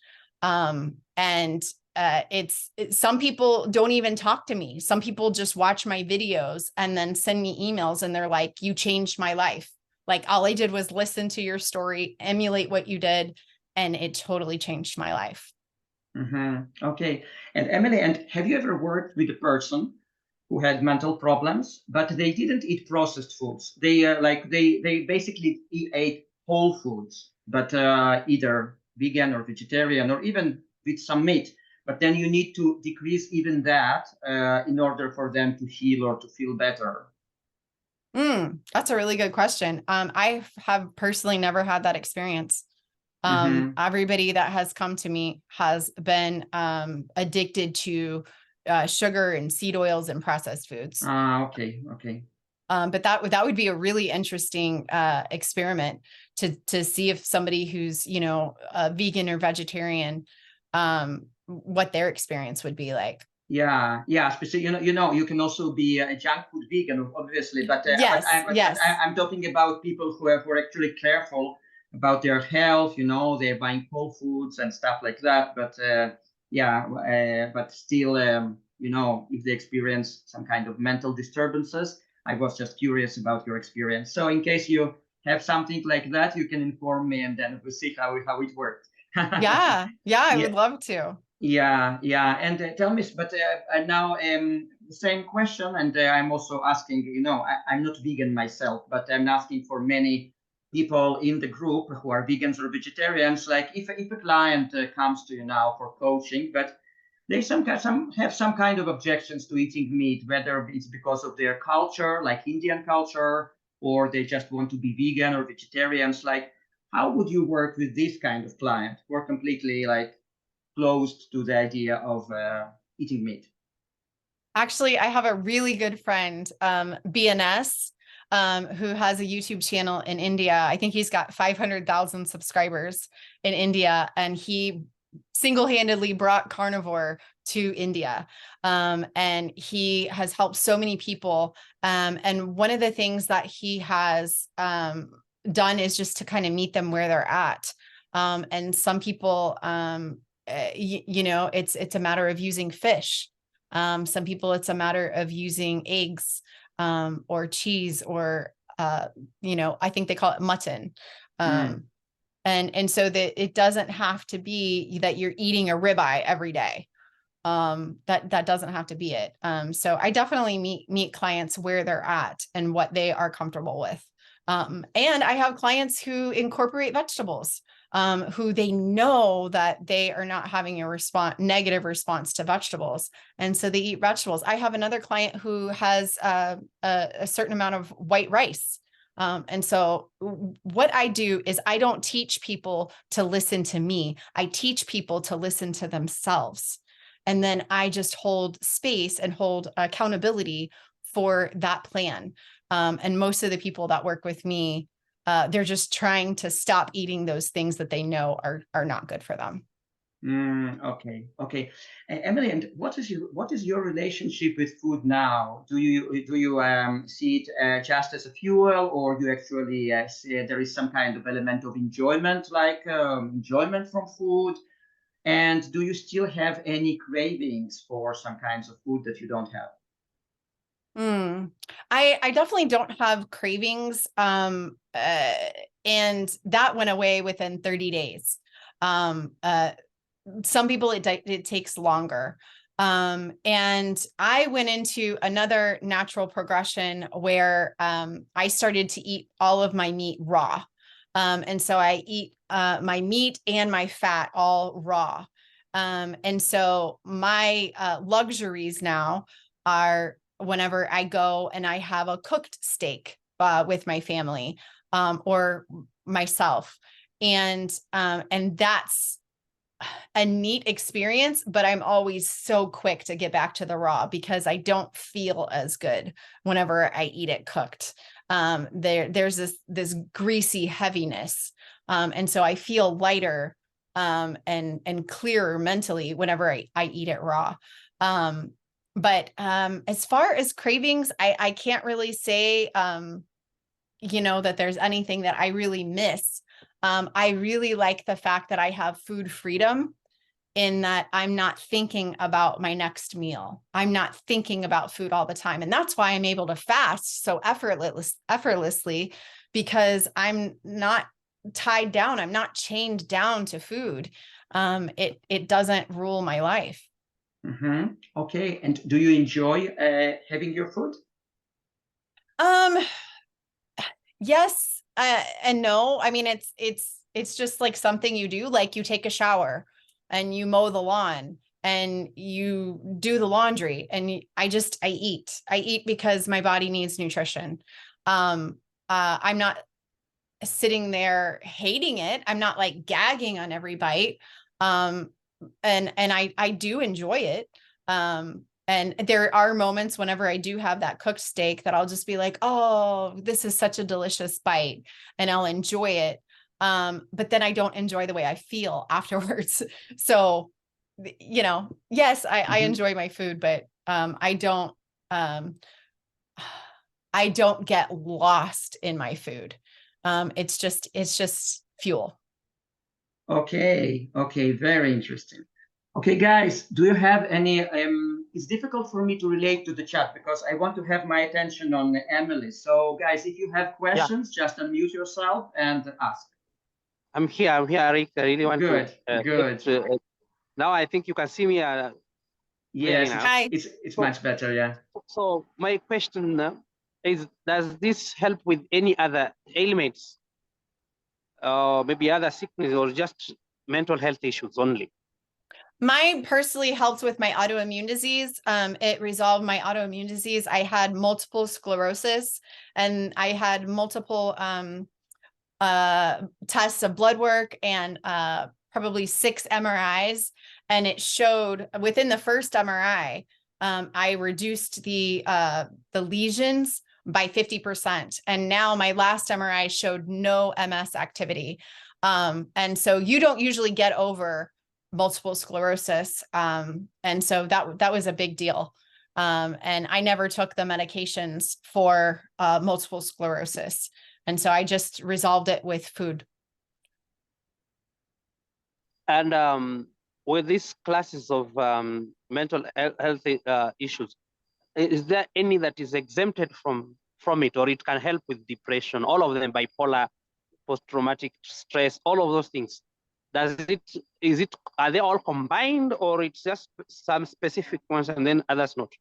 It's some people don't even talk to me. Some people just watch my videos and then send me emails, and they're like, you changed my life. Like, all I did was listen to your story, emulate what you did, and it totally changed my life.
Okay. And Emily, and have you ever worked with a person who had mental problems, but they didn't eat processed foods? They they basically ate whole foods, but either vegan or vegetarian or even with some meat. but then you need to decrease even that in order for them to heal or to feel better?
That's a really good question. I have personally never had that experience. Everybody that has come to me has been addicted to sugar and seed oils and processed foods.
Okay.
But that would be a really interesting experiment to see if somebody who's, you know, vegan or vegetarian, what their experience would be like.
Yeah, especially you can also be a junk food vegan, obviously, but
yes,
I'm talking about people who are actually careful about their health. You know, they're buying whole foods and stuff like that. But but still, you know, if they experience some kind of mental disturbances, I was just curious about your experience. So in case you have something like that, you can inform me, and then we'll see how it works.
yeah, I would love to.
Yeah, and tell me, but now the same question, and I'm also asking, you know, I'm not vegan myself, but I'm asking for many people in the group who are vegans or vegetarians, like if a client comes to you now for coaching, but they have some kind of objections to eating meat, whether it's because of their culture, like Indian culture, or they just want to be vegan or vegetarians, like how would you work with this kind of client who are completely like closed to the idea of eating meat?
Actually, I have a really good friend, BNS, who has a YouTube channel in India. I think he's got 500,000 subscribers in India, and he single-handedly brought carnivore to India. And he has helped so many people. And one of the things that he has done is just to kind of meet them where they're at. And some people, you know, it's a matter of using fish. Some people, it's a matter of using eggs, or cheese, or, you know, I think they call it mutton. And so that it doesn't have to be that you're eating a ribeye every day. That doesn't have to be it. So I definitely meet clients where they're at and what they are comfortable with. And I have clients who incorporate vegetables, who they know that they are not having a negative response to vegetables. And so they eat vegetables. I have another client who has a certain amount of white rice. And so what I do is I don't teach people to listen to me. I teach people to listen to themselves. And then I just hold space and hold accountability for that plan. And most of the people that work with me, they're just trying to stop eating those things that they know are not good for them.
Okay. Emily, and what is your relationship with food now? Do you see it just as a fuel, or you actually see there is some kind of element of enjoyment, like enjoyment from food? And do you still have any cravings for some kinds of food that you don't have?
I definitely don't have cravings. And that went away within 30 days. Some people it takes longer. And I went into another natural progression where I started to eat all of my meat raw. And so I eat my meat and my fat all raw. And so my luxuries now are whenever I go and I have a cooked steak with my family, or myself. And that's a neat experience, but I'm always so quick to get back to the raw because I don't feel as good whenever I eat it cooked. There's this greasy heaviness. And so I feel lighter and clearer mentally whenever I eat it raw. But as far as cravings, I can't really say, you know, that there's anything that I really miss. I really like the fact that I have food freedom, in that I'm not thinking about my next meal. I'm not thinking about food all the time. And that's why I'm able to fast so effortlessly, because I'm not tied down. I'm not chained down to food. It doesn't rule my life.
Okay. And do you enjoy having your food?
Yes, and no. I mean, it's just like something you do, like you take a shower and you mow the lawn and you do the laundry, and I eat because my body needs nutrition. I'm not sitting there hating it. I'm not like gagging on every bite. And I do enjoy it. And there are moments whenever I do have that cooked steak that I'll just be like, oh, this is such a delicious bite, and I'll enjoy it. But then I don't enjoy the way I feel afterwards. So, you know, yes, I enjoy my food, but I don't get lost in my food. It's just fuel.
Okay, very interesting. Okay, guys, do you have any, it's difficult for me to relate to the chat because I want to have my attention on Emily. So guys, if you have questions, just unmute yourself and ask.
I'm here, Rick. I really want
Good.
Now I think you can see me.
Yes,
Hi.
it's much better, yeah.
So my question is, does this help with any other ailments? Maybe other sickness, or just mental health issues only?
Mine personally helped with my autoimmune disease. It resolved my autoimmune disease. I had multiple sclerosis, and I had multiple tests of blood work and probably 6 MRIs. And it showed within the first MRI, I reduced the lesions by 50%. And now my last MRI showed no MS activity. And so you don't usually get over multiple sclerosis. And so that was a big deal. And I never took the medications for multiple sclerosis. And so I just resolved it with food.
And with these classes of mental health issues, is there any that is exempted from it, or it can help with depression, all of them, bipolar, post-traumatic stress, all of those things? Are they all combined, or it's just some specific ones and then others not?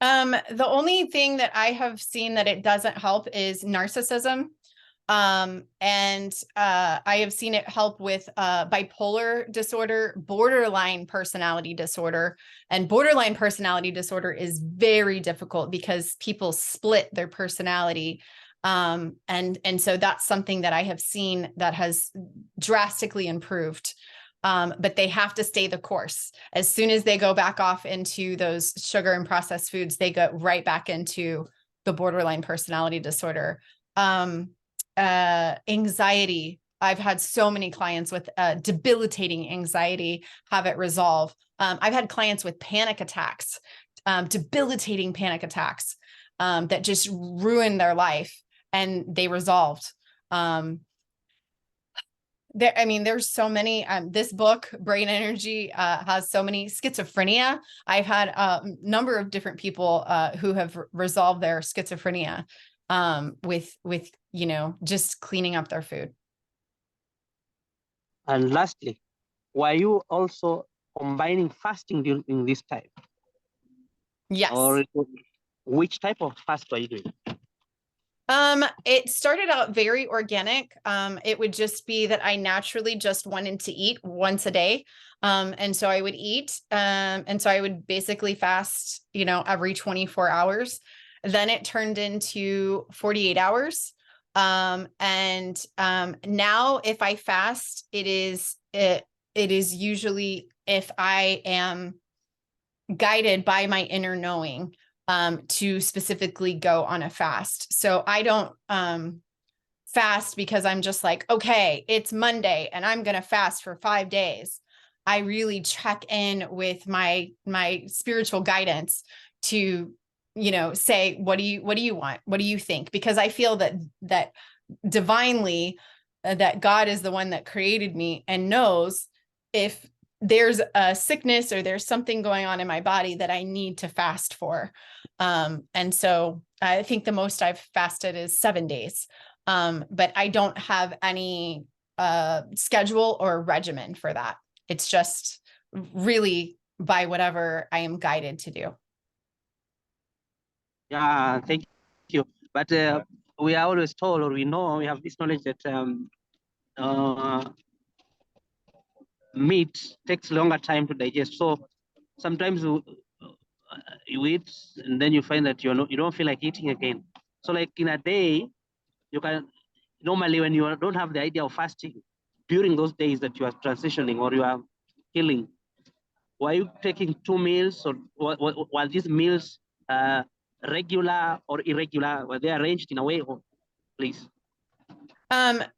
The only thing that I have seen that it doesn't help is narcissism. And I have seen it help with bipolar disorder, borderline personality disorder. And borderline personality disorder is very difficult because people split their personality. And so that's something that I have seen that has drastically improved. But they have to stay the course. As soon as they go back off into those sugar and processed foods, they go right back into the borderline personality disorder. Anxiety. I've had so many clients with debilitating anxiety have it resolve. I've had clients with panic attacks, debilitating panic attacks that just ruined their life, and they resolved. There's so many. This book, Brain Energy, has so many. Schizophrenia. I've had a number of different people who have resolved their schizophrenia with just cleaning up their food.
And lastly, were you also combining fasting during this time?
Yes.
Or which type of fast were you doing?
It started out very organic. It would just be that I naturally just wanted to eat once a day. And so I would eat. And so I would basically fast, every 24 hours. Then it turned into 48 hours. And now if I fast, it is usually if I am guided by my inner knowing to specifically go on a fast. So I don't fast because I'm just like, okay, it's Monday and I'm going to fast for 5 days. I really check in with my spiritual guidance to, say, what do you want? What do you think? Because I feel that divinely, that God is the one that created me and knows if there's a sickness or there's something going on in my body that I need to fast for. And so I think the most I've fasted is 7 days. But I don't have any schedule or regimen for that. It's just really by whatever I am guided to do.
Yeah, thank you. But we are always told, or we know, we have this knowledge that meat takes longer time to digest. So sometimes you eat and then you find that you don't feel like eating again. So like in a day, you can normally when you don't have the idea of fasting during those days that you are transitioning or you are healing, were you taking 2 meals or were these meals regular or irregular? Were they arranged in a way? Or, please.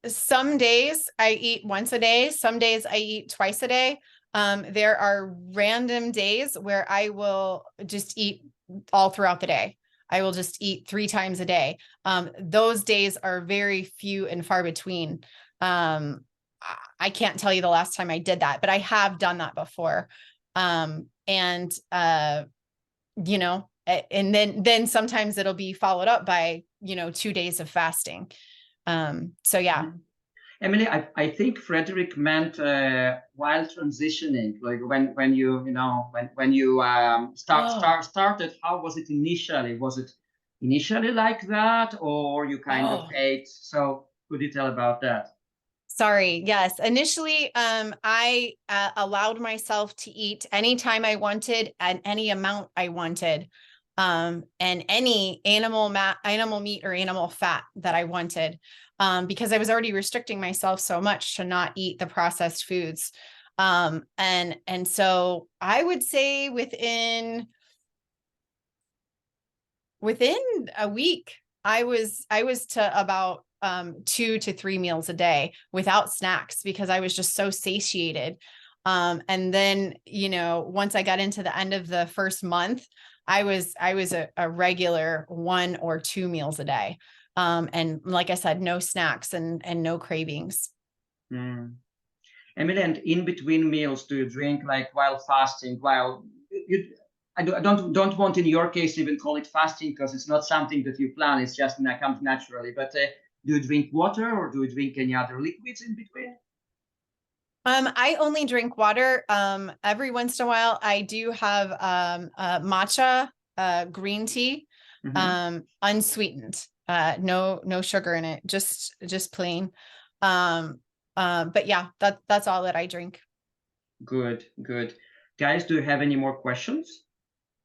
Some days I eat once a day. Some days I eat twice a day. There are random days where I will just eat all throughout the day. I will just eat 3 times a day. Those days are very few and far between. I can't tell you the last time I did that, but I have done that before. You know, and then sometimes it'll be followed up by, 2 days of fasting. So yeah.
Emily, I think Frederick meant while transitioning, like when you started, how was it initially? Was it initially like that, or you kind of ate? So could you tell about that?
Sorry. Yes. Initially, I allowed myself to eat anytime I wanted and any amount I wanted, and any animal meat or animal fat that I wanted, because I was already restricting myself so much to not eat the processed foods. And so I would say within a week, I was to about 2 to 3 meals a day without snacks because I was just so satiated. And then, once I got into the end of the first month, I was a regular 1 or 2 meals a day. And like I said, no snacks and no cravings.
Emily, and in between meals, do you drink like while fasting? I don't want in your case even call it fasting because it's not something that you plan. It's just comes naturally. But do you drink water or do you drink any other liquids in between?
I only drink water. Every once in a while, I do have matcha green tea, unsweetened, no sugar in it, just plain. But yeah, that's all that I drink. Good.
Guys, do you have any more questions?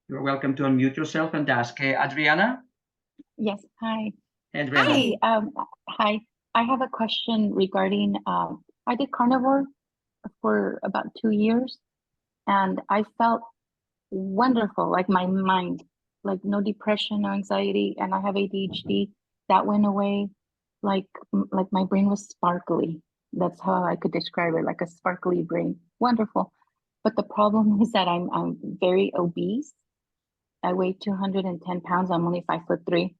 You're welcome to unmute yourself and ask. Adriana?
Yes, hi.
Adriana.
Hi. Hi. I have a question regarding, I did carnivore for about 2 years and I felt wonderful, like my mind, like no depression, no anxiety, and I have ADHD. That went away, like my brain was sparkly. That's how I could describe it, like a sparkly brain. Wonderful. But the problem is that I'm very obese. I weigh 210 pounds. I'm only 5'3",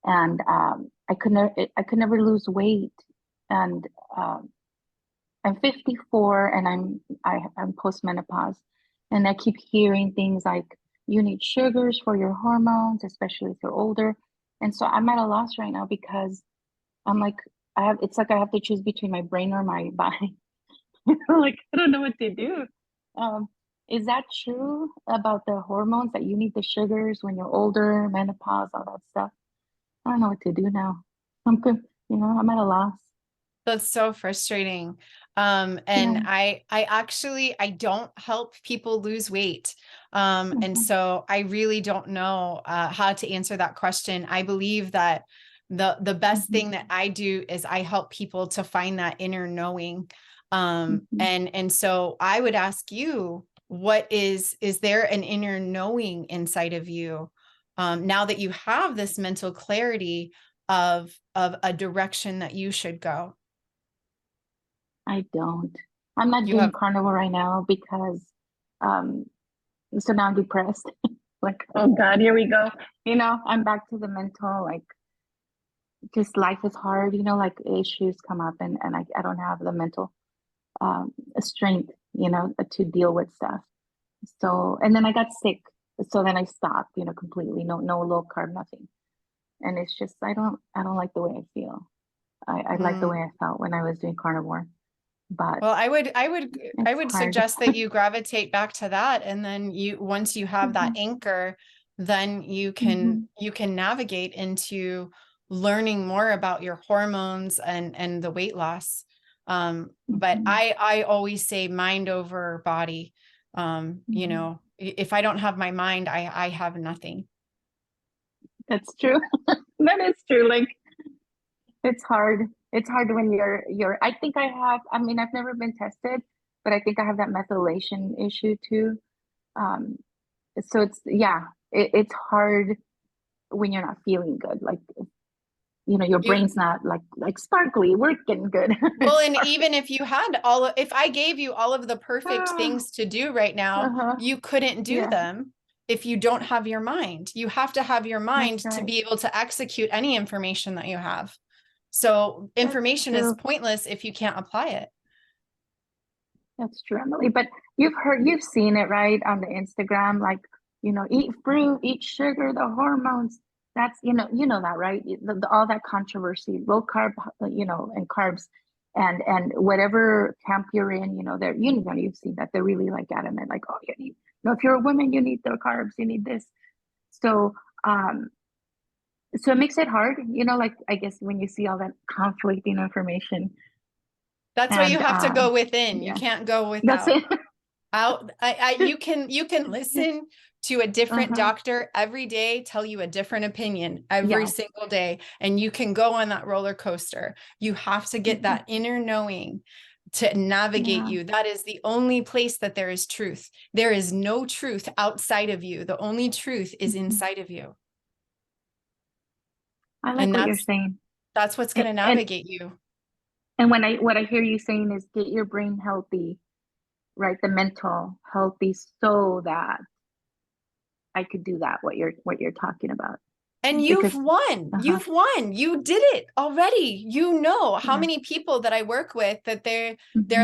and I could never lose weight. And I'm 54, and I'm postmenopause, and I keep hearing things like you need sugars for your hormones, especially if you're older. And so I'm at a loss right now because I'm like it's like I have to choose between my brain or my body. Like I don't know what to do. Is that true about the hormones that you need the sugars when you're older, menopause, all that stuff? I don't know what to do now. I'm good. I'm at a loss.
That's so frustrating. And I actually don't help people lose weight. And so I really don't know how to answer that question. I believe that the best thing that I do is I help people to find that inner knowing. And so I would ask you, what is there an inner knowing inside of you now that you have this mental clarity of a direction that you should go?
I don't. I'm not doing carnivore right now because so now I'm depressed. Like, oh God, here we go. I'm back to the mental, like just life is hard, like issues come up and I don't have the mental strength, to deal with stuff. So, and then I got sick. So then I stopped, completely, no low carb, nothing. And it's just, I don't like the way I feel. I like the way I felt when I was doing carnivore. But
well, I would suggest that you gravitate back to that. And then once you have that anchor, then you can navigate into learning more about your hormones and the weight loss. But I always say mind over body. You know, if I don't have my mind, I have nothing.
That's true. That is true. Like, it's hard. It's hard when you're, I think I mean, I've never been tested, but I think I have that methylation issue too. So it's, yeah, it's hard when you're not feeling good. Like, you know, your brain's not like sparkly, working good.
Well, and even if you had if I gave you all of the perfect things to do right now, you couldn't do them if you don't have your mind. You have to have your mind to be able to execute any information that you have. So information is pointless if you can't apply it.
That's true, Emily. But you've seen it, right, on the Instagram, like, you know, eat fruit, eat sugar, the hormones. That's, you know that, right? All that controversy, low carb, you know, and carbs, and whatever camp you're in, you know, you've seen that they're really like adamant, like, oh, you need, you know, if you're a woman, you need the carbs, you need this. So, so it makes it hard, you know, like, I guess when you see all that conflicting information.
That's why you have to go within. You can't go without.
That's it.
Out. You can listen to a different doctor every day, tell you a different opinion every single day, and you can go on that roller coaster. You have to get that inner knowing to navigate you. That is the only place that there is truth. There is no truth outside of you. The only truth is inside of you.
I like what you're saying.
That's what's going to navigate you.
And what I hear you saying is get your brain healthy, right? The mental healthy, so that I could do that, what you're talking about.
And you've won. You've won. You did it already. You know how many people that I work with that they're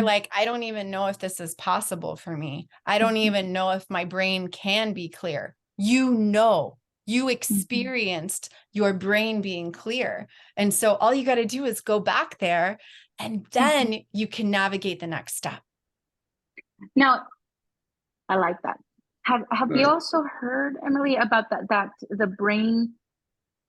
like, I don't even know if this is possible for me. I don't even know if my brain can be clear. You know, you experienced your brain being clear. And so all you got to do is go back there, and then you can navigate the next step. Now,
I like that. Have you also heard, Emily, about that the brain,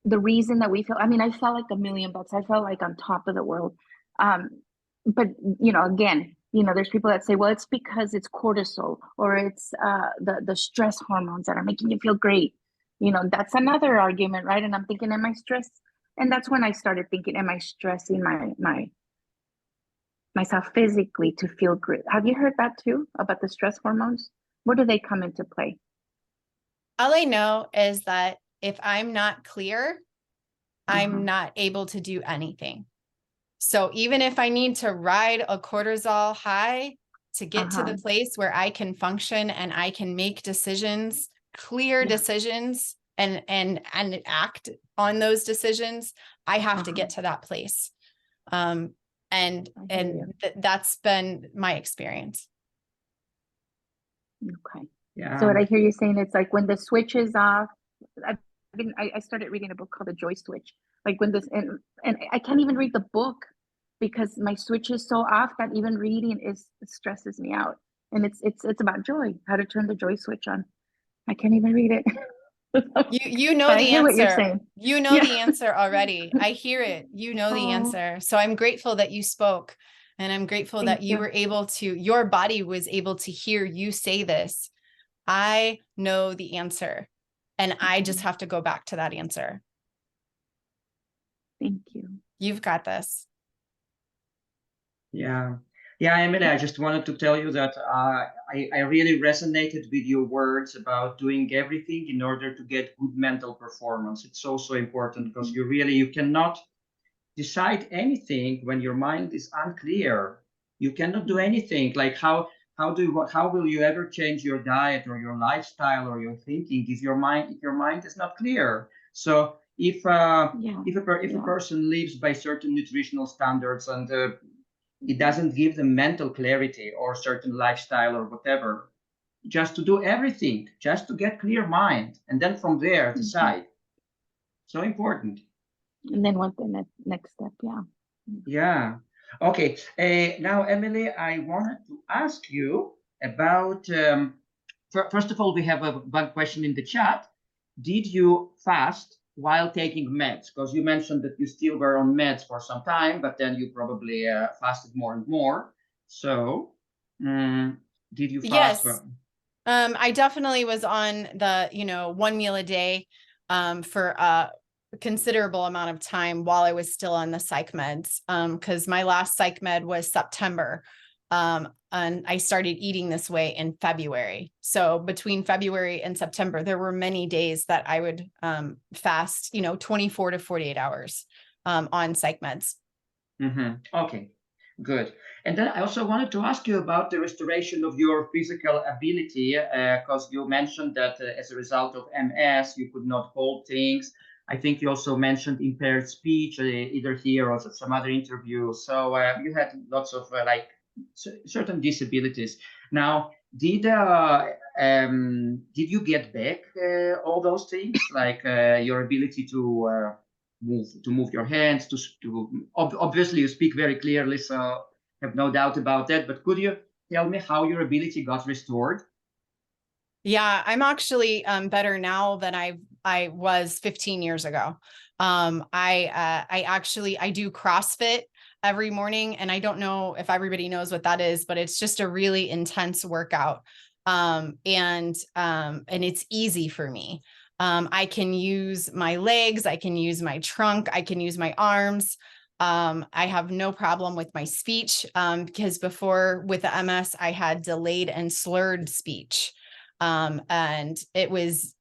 the reason that we feel, I mean, I felt like $1,000,000. I felt like on top of the world. But, you know, again, you know, there's people that say, well, it's because it's cortisol, or it's the stress hormones that are making you feel great. You know, that's another argument, right? And I'm thinking, am I stressed? And that's when I started thinking, am I stressing myself physically to feel great? Have you heard that too, about the stress hormones? Where do they come into play?
All I know is that if I'm not clear, I'm not able to do anything. So even if I need to ride a cortisol high to get to the place where I can function and I can make decisions, clear decisions, and act on those decisions, I have to get to that place. That's been my experience.
Okay. Yeah. So what I hear you saying, it's like when the switch is off. I started reading a book called The Joy Switch. Like when this, and I can't even read the book because my switch is so off that even reading stresses me out. And it's about joy, how to turn the joy switch on. I can't even read it.
You know the answer. What you're saying. You know the answer already. I hear it. You know the answer. So I'm grateful that you spoke, and I'm grateful that you were able to, your body was able to hear you say this. I know the answer, and I just have to go back to that answer.
Thank you.
You've got this.
Yeah. Yeah, Emily, I just wanted to tell you that I really resonated with your words about doing everything in order to get good mental performance. It's also important because you cannot decide anything when your mind is unclear. You cannot do anything. Like how will you ever change your diet or your lifestyle or your thinking if your mind is not clear? So if a person lives by certain nutritional standards and it doesn't give them mental clarity or certain lifestyle or whatever, just to do everything, just to get clear mind, and then from there decide. So important.
And then what's the next step?
Yeah. Okay. Now, Emily, I wanted to ask you about, first of all, we have one question in the chat. Did you fast while taking meds? Because you mentioned that you still were on meds for some time, but then you probably fasted more and more. So did you fast?
Yes. I definitely was on the, 1 meal a day for a considerable amount of time while I was still on the psych meds. Because my last psych med was September. And I started eating this way in February. So between February and September, there were many days that I would fast, 24 to 48 hours on psych meds.
Okay, good. And then I also wanted to ask you about the restoration of your physical ability, because you mentioned that as a result of MS, you could not hold things. I think you also mentioned impaired speech, either here or some other interview. So you had lots of certain disabilities. Now, did you get back all those things, like your ability to move your hands, obviously you speak very clearly, so I have no doubt about that, but could you tell me how your ability got restored?
Yeah, I'm actually better now than I was 15 years ago. I do CrossFit every morning, and I don't know if everybody knows what that is, but it's just a really intense workout. And it's easy for me. I can use my legs, I can use my trunk, I can use my arms. I have no problem with my speech, because before with the MS, I had delayed and slurred speech. And it was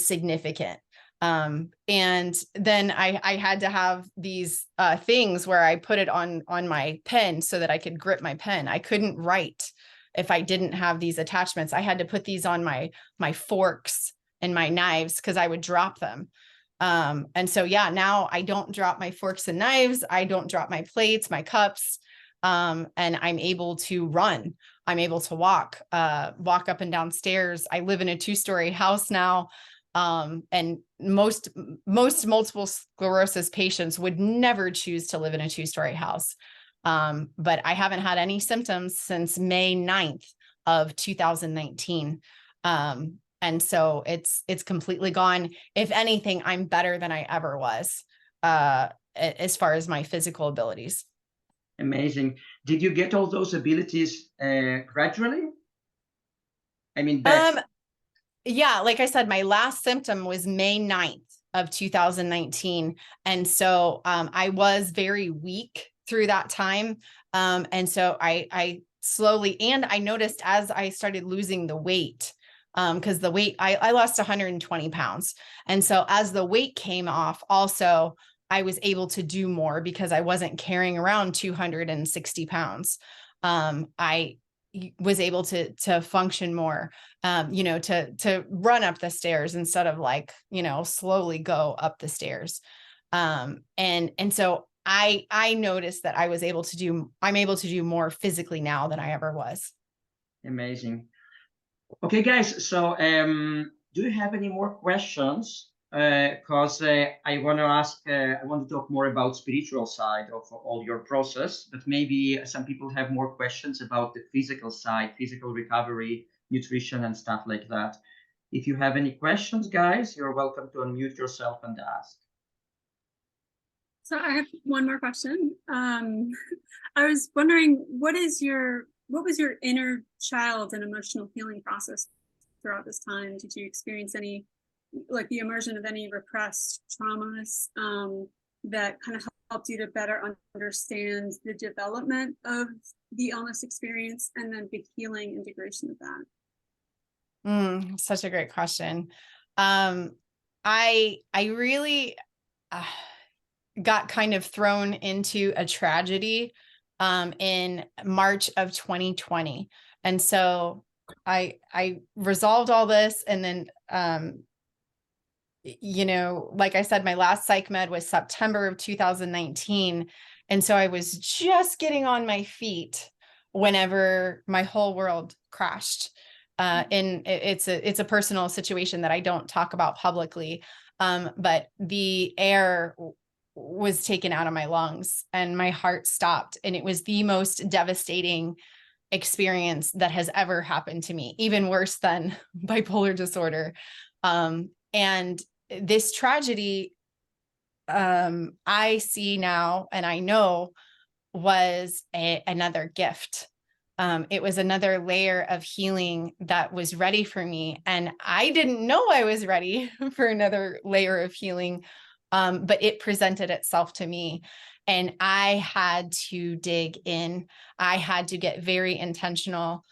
significant. And then I had to have these things where I put it on my pen so that I could grip my pen. I couldn't write if I didn't have these attachments. I had to put these on my forks and my knives because I would drop them. And so, yeah, now I don't drop my forks and knives. I don't drop my plates, my cups. And I'm able to run. I'm able to walk up and down stairs. I live in a 2-story house now. And most multiple sclerosis patients would never choose to live in a 2-story house. But I haven't had any symptoms since May 9th of 2019. And so it's completely gone. If anything, I'm better than I ever was, as far as my physical abilities.
Amazing. Did you get all those abilities gradually? I mean, back.
Yeah, like I said, my last symptom was May 9th of 2019. And so I was very weak through that time. And so I slowly, and I noticed as I started losing the weight, because the weight, I lost 120 pounds. And so as the weight came off, also, I was able to do more because I wasn't carrying around 260 pounds. I was able to function more, to run up the stairs instead of slowly go up the stairs. And so I noticed that I'm able to do more physically now than I ever was.
Amazing. Okay, guys, so do you have any more questions? Because I want to talk more about spiritual side of all your process, but maybe some people have more questions about the physical side, physical recovery, nutrition, and stuff like that. If you have any questions, guys, you're welcome to unmute yourself and ask.
So I have one more question. I was wondering, what was your inner child and emotional healing process throughout this time? Did you experience any, like the immersion of any repressed traumas that kind of helped you to better understand the development of the illness experience and then the healing integration of that?
Such a great question. I really got kind of thrown into a tragedy in March of 2020. And so I resolved all this. And then, like I said, my last psych med was September of 2019. And so I was just getting on my feet whenever my whole world crashed. And it's a personal situation that I don't talk about publicly. But the air was taken out of my lungs and my heart stopped. And it was the most devastating experience that has ever happened to me, even worse than bipolar disorder. And this tragedy, I see now, and I know was another gift. It was another layer of healing that was ready for me. And I didn't know I was ready for another layer of healing, but it presented itself to me. And I had to dig in. I had to get very intentional,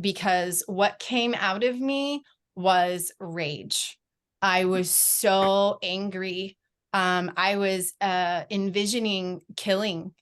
because what came out of me was rage. I was so angry. I was envisioning killing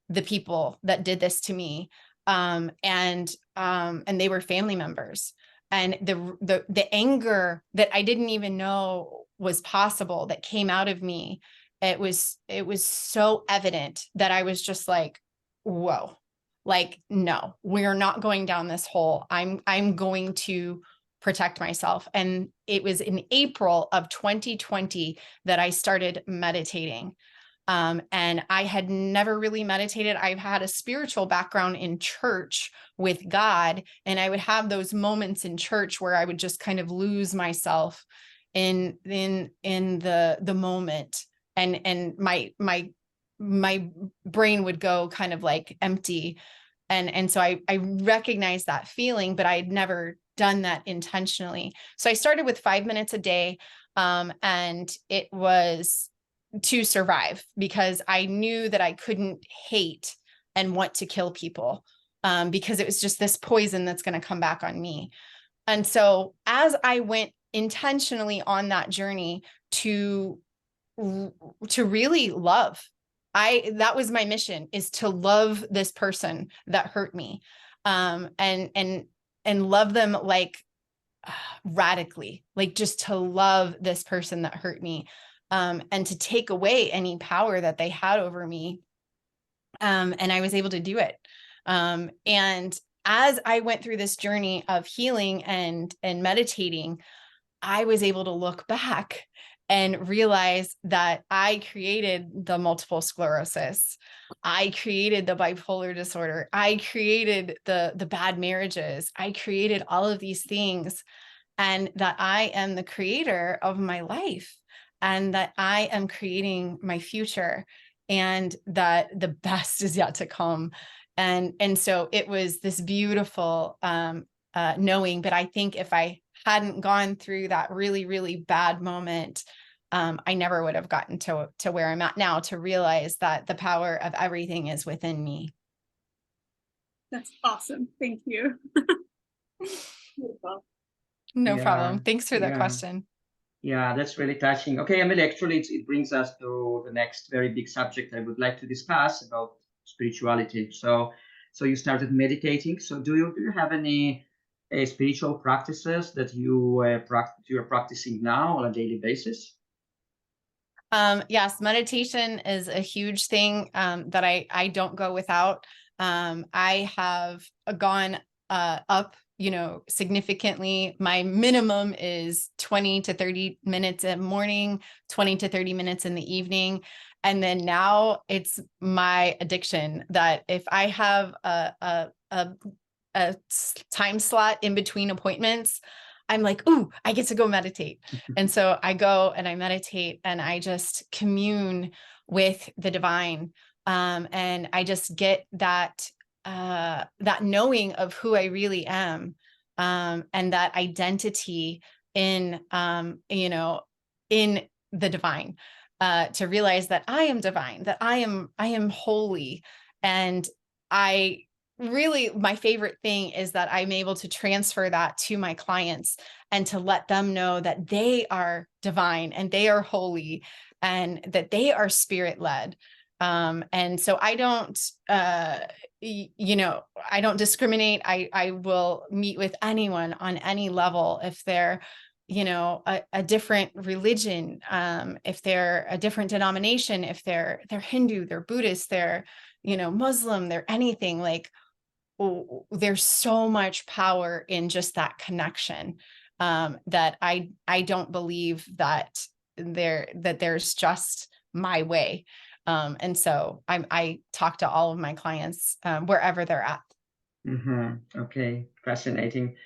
the people that did this to me. And they were family members. And the anger that I didn't even know was possible that came out of me, it was so evident that I was just like, whoa, like, no, we're not going down this hole. I'm going to protect myself. And it was in April of 2020 that I started meditating. And I had never really meditated. I've had a spiritual background in church with God, and I would have those moments in church where I would just kind of lose myself in the moment, and my brain would go kind of like empty. And so I recognized that feeling, but I had never done that intentionally. So I started with 5 minutes a day, and it was to survive, because I knew that I couldn't hate and want to kill people, because it was just this poison that's going to come back on me. And so as I went intentionally on that journey to really love, that was my mission, is to love this person that hurt me, and love them like radically, like just to love this person that hurt me, and to take away any power that they had over me. And I was able to do it. And as I went through this journey of healing and meditating, I was able to look back and realize that I created the multiple sclerosis. I created the bipolar disorder. I created the bad marriages. I created all of these things, and that I am the creator of my life, and that I am creating my future, and that the best is yet to come. And so it was this beautiful knowing. But I think if I hadn't gone through that really, really bad moment, I never would have gotten to where I'm at now, to realize that the power of everything is within me.
That's awesome. Thank you. Beautiful.
No
Yeah,
problem. Thanks for that
yeah.
question.
Yeah, that's really touching. Okay, Emily, actually, it brings us to the next very big subject I would like to discuss about spirituality. So you started meditating. So do you have any spiritual practices that you are practicing now on a daily basis?
Yes, meditation is a huge thing that I don't go without. I have gone up, significantly. My minimum is 20 to 30 minutes in the morning, 20 to 30 minutes in the evening. And then now it's my addiction that if I have a time slot in between appointments, I'm like, ooh, I get to go meditate. And so I go and I meditate, and I just commune with the divine. And I just get that knowing of who I really am, and that identity in, in the divine, to realize that I am divine, that I am holy. And my favorite thing is that I'm able to transfer that to my clients, and to let them know that they are divine, and they are holy, and that they are spirit led. And so I don't, I don't discriminate. I will meet with anyone on any level. If they're, a different religion, if they're a different denomination, if they're Hindu, they're Buddhist, they're, Muslim, they're anything. Like, there's so much power in just that connection, that I don't believe that there's just my way. And so I talk to all of my clients wherever they're at.
Okay, fascinating.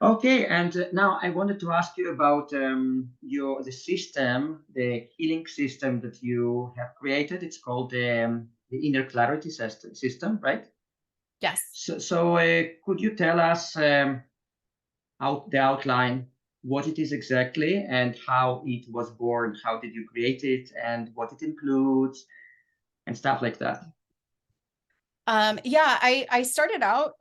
Okay, and now I wanted to ask you about the system, the healing system that you have created. It's called the inner clarity system, right?
Yes.
So could you tell us the outline, what it is exactly, and how it was born? How did you create it, and what it includes, and stuff like that?
Yeah, I started out,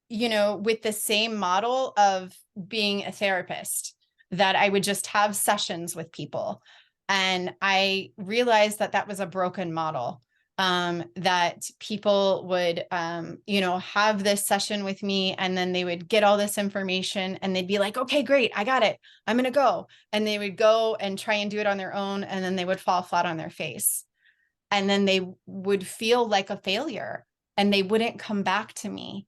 with the same model of being a therapist, that I would just have sessions with people. And I realized that that was a broken model, that people would, have this session with me, and then they would get all this information and they'd be like, okay, great, I got it, I'm going to go. And they would go and try and do it on their own. And then they would fall flat on their face. And then they would feel like a failure, and they wouldn't come back to me.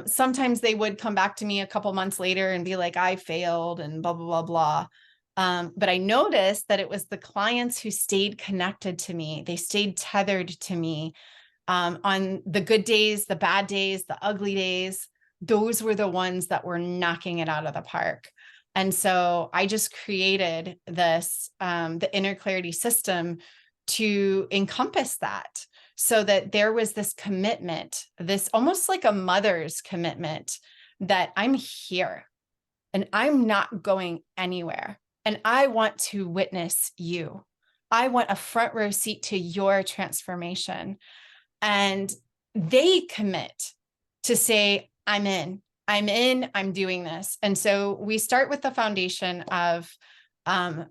Sometimes they would come back to me a couple months later and be like, I failed and blah, blah, blah, blah. But I noticed that it was the clients who stayed connected to me. They stayed tethered to me on the good days, the bad days, the ugly days. Those were the ones that were knocking it out of the park. And so I just created this, the inner clarity system, to encompass that, so that there was this commitment, this almost like a mother's commitment, that I'm here and I'm not going anywhere. And I want to witness you. I want a front row seat to your transformation. And they commit to say, I'm in, I'm doing this. And so we start with the foundation of the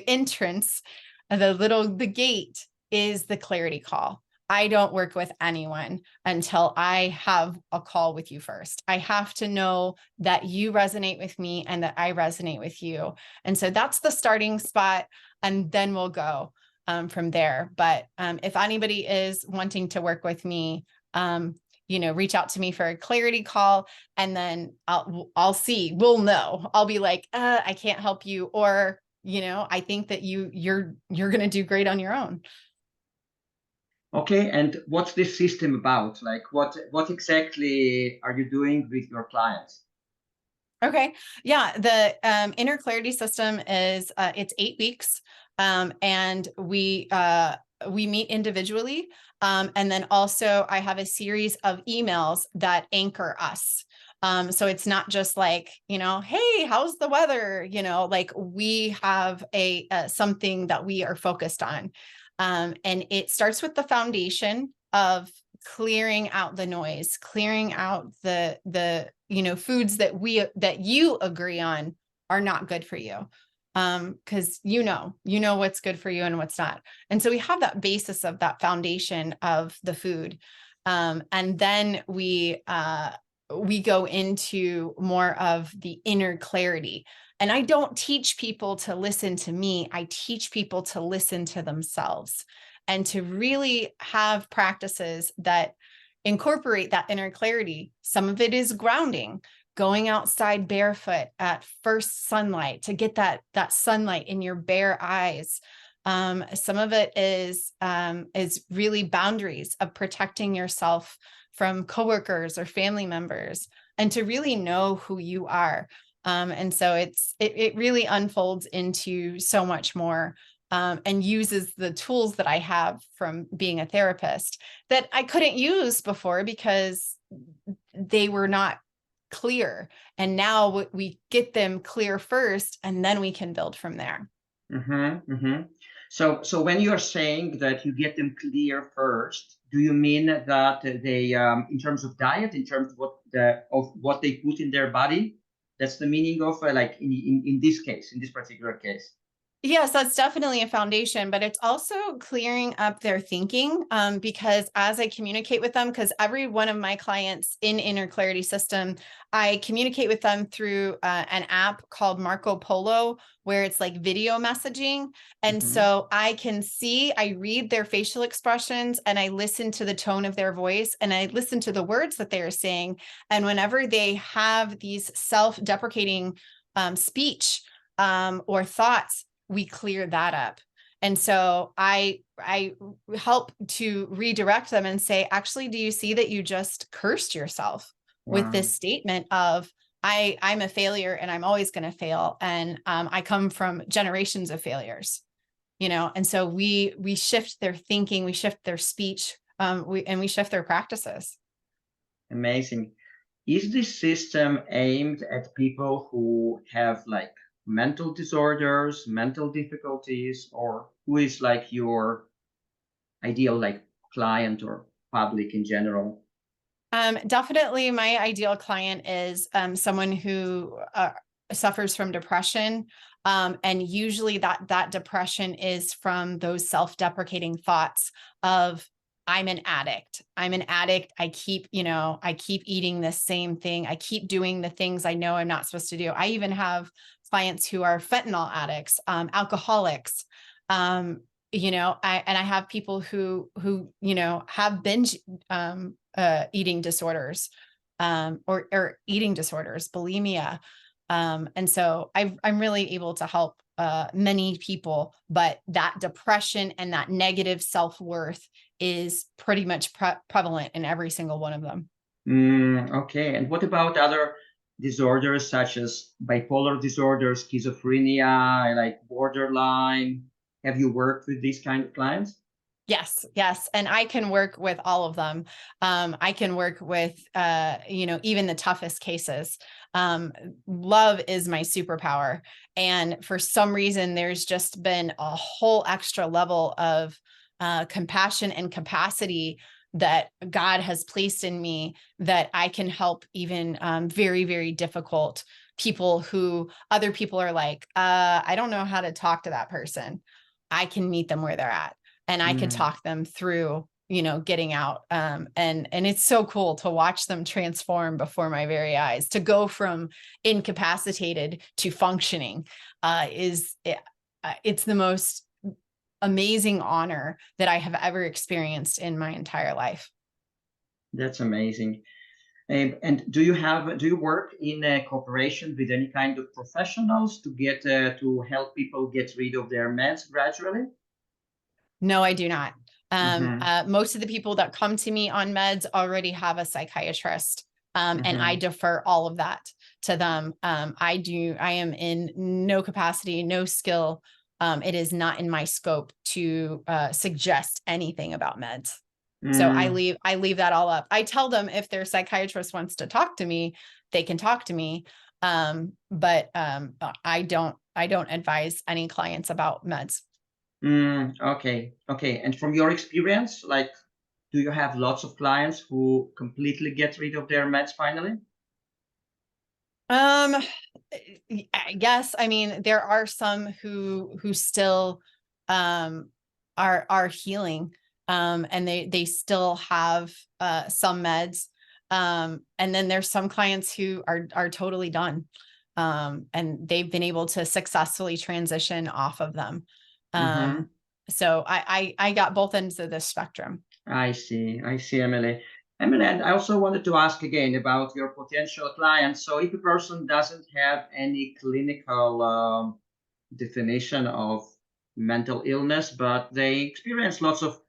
entrance. The gate is the clarity call. I don't work with anyone until I have a call with you first. I have to know that you resonate with me and that I resonate with you. And so that's the starting spot. And then we'll go from there. But if anybody is wanting to work with me, reach out to me for a clarity call, and then I'll see, we'll know. I'll be like, I can't help you. Or I think that you're going to do great on your own.
Okay, and what's this system about? Like, what exactly are you doing with your clients?
Okay, yeah, the inner clarity system is it's 8 weeks, and we meet individually, and then also I have a series of emails that anchor us. So it's not just like, hey, how's the weather? Like we have a something that we are focused on. And it starts with the foundation of clearing out the noise, clearing out the foods that you agree on are not good for you. Because you know what's good for you and what's not. And so we have that basis of that foundation of the food. And then we go into more of the inner clarity. And I don't teach people to listen to me. I teach people to listen to themselves, and to really have practices that incorporate that inner clarity. Some of it is grounding, going outside barefoot at first sunlight to get that sunlight in your bare eyes. Some of it is really boundaries of protecting yourself from coworkers or family members, and to really know who you are. And so it really unfolds into so much more, and uses the tools that I have from being a therapist that I couldn't use before because they were not clear. And now we get them clear first, and then we can build from there.
Mm-hmm, mm-hmm. So when you're saying that you get them clear first, do you mean that they, in terms of diet, in terms of what they put in their body? That's the meaning of like in this case, in this particular case.
Yes, that's definitely a foundation, but it's also clearing up their thinking, because as I communicate with them, because every one of my clients in Inner Clarity System, I communicate with them through an app called Marco Polo, where it's like video messaging. And so I read their facial expressions, and I listen to the tone of their voice, and I listen to the words that they are saying. And whenever they have these self-deprecating speech or thoughts, we clear that up. And so I help to redirect them and say, actually, do you see that you just cursed yourself? with
Wow.
this statement of, I'm a failure and I'm always going to fail. And I come from generations of failures, you know, and so we shift their thinking, we shift their speech, we shift their practices.
Amazing. Is this system aimed at people who have like mental disorders, mental difficulties, or who is like your ideal like client or public in general?
Definitely my ideal client is someone who suffers from depression. And usually that depression is from those self-deprecating thoughts of, I'm an addict. I keep eating the same thing. I keep doing the things I know I'm not supposed to do. I even have clients who are fentanyl addicts, alcoholics, I have people who have binge eating disorders, or eating disorders, bulimia. And so I'm really able to help many people, but that depression and that negative self-worth is pretty much prevalent in every single one of them.
Okay. And what about other disorders such as bipolar disorder, schizophrenia, like borderline? Have you worked with these kind of clients?
Yes. And I can work with all of them. I can work with, even the toughest cases. Love is my superpower. And for some reason, there's just been a whole extra level of compassion and capacity that God has placed in me, that I can help even very, very difficult people who other people are like, I don't know how to talk to that person. I can meet them where they're at. And I could talk them through, getting out. And it's so cool to watch them transform before my very eyes. To go from incapacitated to functioning it's the most amazing honor that I have ever experienced in my entire life.
That's amazing. And do you work in a cooperation with any kind of professionals to get to help people get rid of their meds gradually?
No, I do not. Most of the people that come to me on meds already have a psychiatrist, and I defer all of that to them. I am in no capacity, no skill. It is not in my scope to suggest anything about meds. So I leave that all up. I tell them if their psychiatrist wants to talk to me, they can talk to me. But I don't advise any clients about meds.
Okay. And from your experience, like, do you have lots of clients who completely get rid of their meds finally?
Yes. I mean, there are some who still are healing, and they still have some meds. And then there's some clients who are totally done, and they've been able to successfully transition off of them. So I got both ends of the spectrum.
I see, Emily. Emily, and I also wanted to ask again about your potential clients. So if a person doesn't have any clinical definition of mental illness, but they experience lots of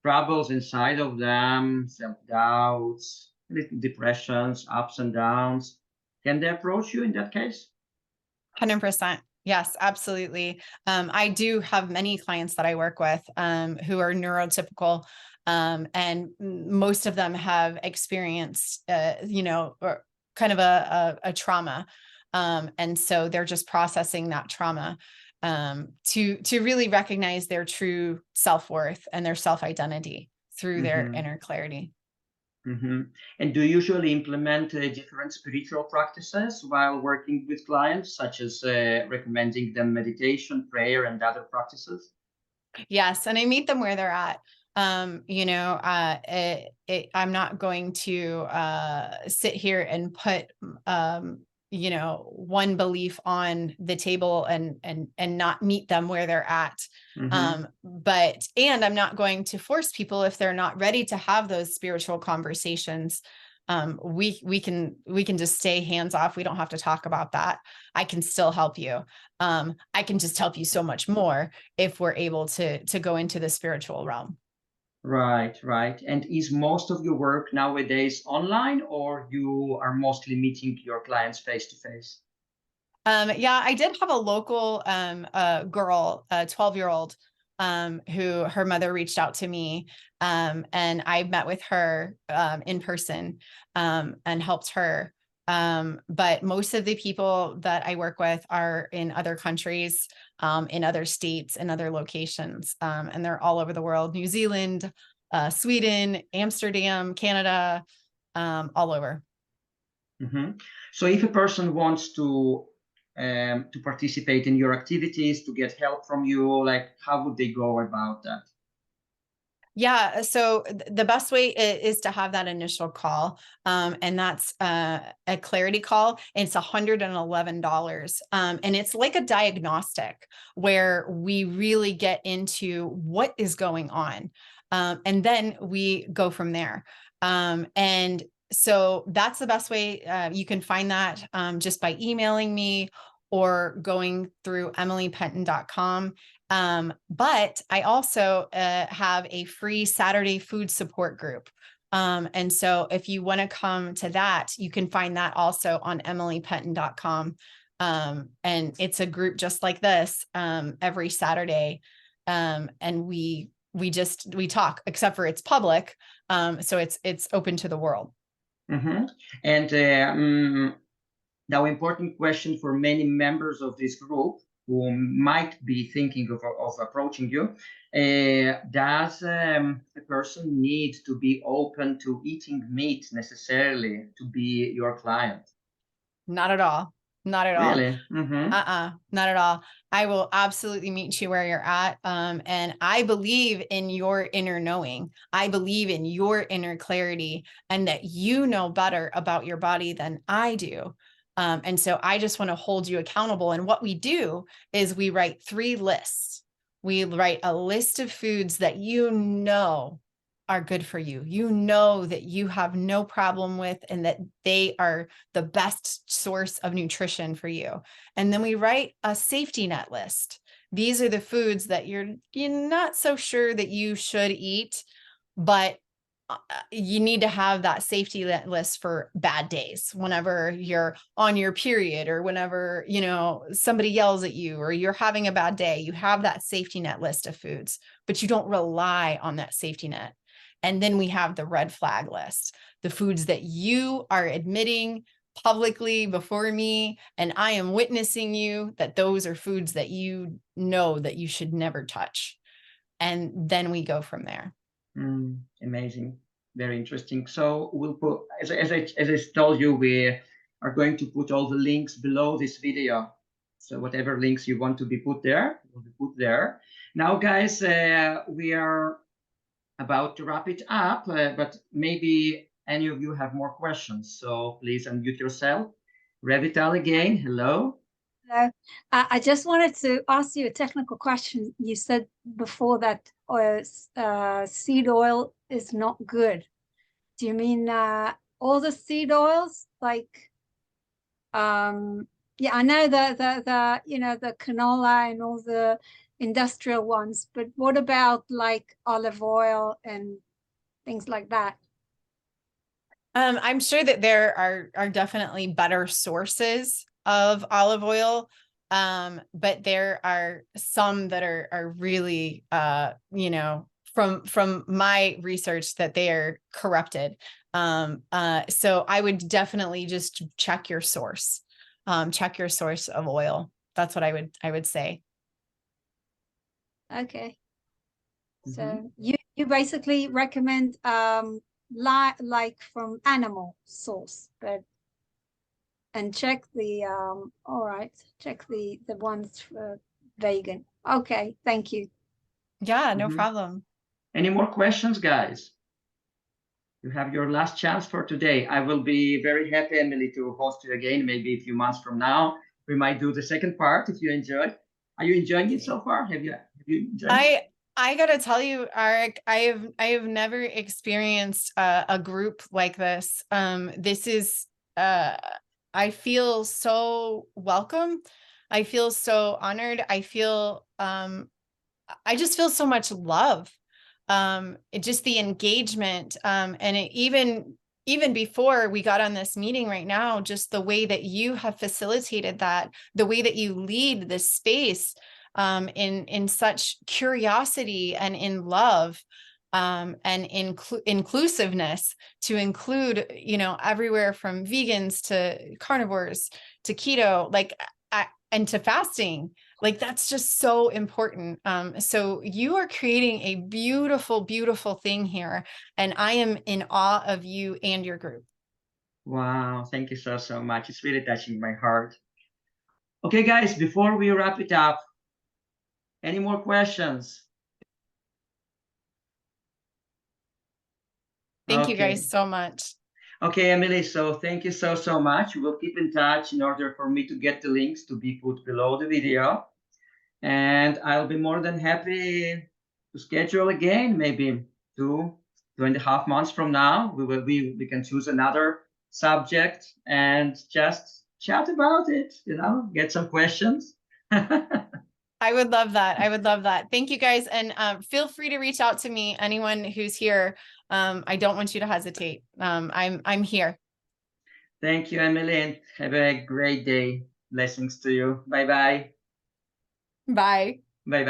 troubles inside of them, self-doubts, little depressions, ups and downs, can they approach you in that case?
100%. Yes, absolutely. I do have many clients that I work with who are neurotypical, and most of them have experienced, or kind of a trauma. And so they're just processing that trauma to really recognize their true self-worth and their self-identity through their inner clarity.
And do you usually implement different spiritual practices while working with clients, such as recommending them meditation, prayer, and other practices?
Yes, and I meet them where they're at. I'm not going to sit here and put one belief on the table and not meet them where they're at. And I'm not going to force people if they're not ready to have those spiritual conversations. We can just stay hands off. We don't have to talk about that. I can still help you. I can just help you so much more if we're able to go into the spiritual realm.
Right, right. And is most of your work nowadays online, or you are mostly meeting your clients face to face?
Yeah, I did have a local girl, a 12-year-old, who her mother reached out to me, and I met with her in person and helped her. But most of the people that I work with are in other countries, in other states, and other locations, and they're all over the world: New Zealand, Sweden, Amsterdam, Canada, all over.
Mm-hmm. So if a person wants to participate in your activities, to get help from you, like how would they go about that?
Yeah, so the best way is to have that initial call, and that's a clarity call. And it's $111, and it's like a diagnostic where we really get into what is going on, and then we go from there. And so that's the best way. You can find that just by emailing me or going through emilypenton.com. But I also have a free Saturday food support group. And so if you want to come to that, you can find that also on emilypenton.com. And it's a group just like this every Saturday. And we talk, except for it's public. So it's open to the world.
Mm-hmm. And now, important question for many members of this group who might be thinking of approaching you. Does a person need to be open to eating meat necessarily to be your client?
Not at all. Not at all.
Really? Mm-hmm.
Not at all. I will absolutely meet you where you're at. And I believe in your inner knowing. I believe in your inner clarity, and that you know better about your body than I do. And so I just want to hold you accountable. And what we do is we write 3 lists. We write a list of foods that you know are good for you. You know that you have no problem with, and that they are the best source of nutrition for you. And then we write a safety net list. These are the foods that you're not so sure that you should eat, but you need to have that safety net list for bad days, whenever you're on your period, or whenever, somebody yells at you, or you're having a bad day. You have that safety net list of foods, but you don't rely on that safety net. And then we have the red flag list, the foods that you are admitting publicly before me, and I am witnessing you, that those are foods that you know that you should never touch. And then we go from there.
Amazing. Very interesting. So we'll put, as I told you, we are going to put all the links below this video. So whatever links you want to be put there, will be put there. Now, guys, we are about to wrap it up, but maybe any of you have more questions. So please unmute yourself. Revital again, hello.
Hello. I just wanted to ask you a technical question. You said before that seed oil is not good. Do you mean all the seed oils? Like, yeah, I know the canola and all the industrial ones, but what about like olive oil and things like that?
I'm sure that there are definitely better sources of olive oil, but there are some that are really, from my research, that they are corrupted. So I would definitely just check your source. Check your source of oil. That's what I would say.
Okay. So you basically recommend like from animal source, but and check the all right, check the ones for vegan. Okay, thank you.
Yeah, no problem.
Any more questions, guys? You have your last chance for today. I will be very happy, Emily, to host you again. Maybe a few months from now, we might do the second part if you enjoyed. Are you enjoying it so far? Have you enjoyed it?
I gotta tell you, Arik, I have never experienced a group like this. This is I feel so welcome. I feel so honored. I just feel so much love. just the engagement, and even before we got on this meeting right now, just the way that you have facilitated that, the way that you lead this space, in such curiosity and in love, and inclusiveness, to include, everywhere from vegans to carnivores to keto, and to fasting. Like, that's just so important. So you are creating a beautiful, beautiful thing here. And I am in awe of you and your group.
Wow, thank you so much. It's really touching my heart. Okay, guys, before we wrap it up, any more questions?
Thank you guys so much.
Okay, Emily, so thank you so much. We'll keep in touch in order for me to get the links to be put below the video. And I'll be more than happy to schedule again, maybe 2.5 months from now. We can choose another subject and just chat about it, get some questions.
I would love that. I would love that. Thank you guys. And feel free to reach out to me, anyone who's here. I don't want you to hesitate. I'm here.
Thank you, Emily, and have a great day. Blessings to you. Bye-bye.
Bye.
Bye-bye.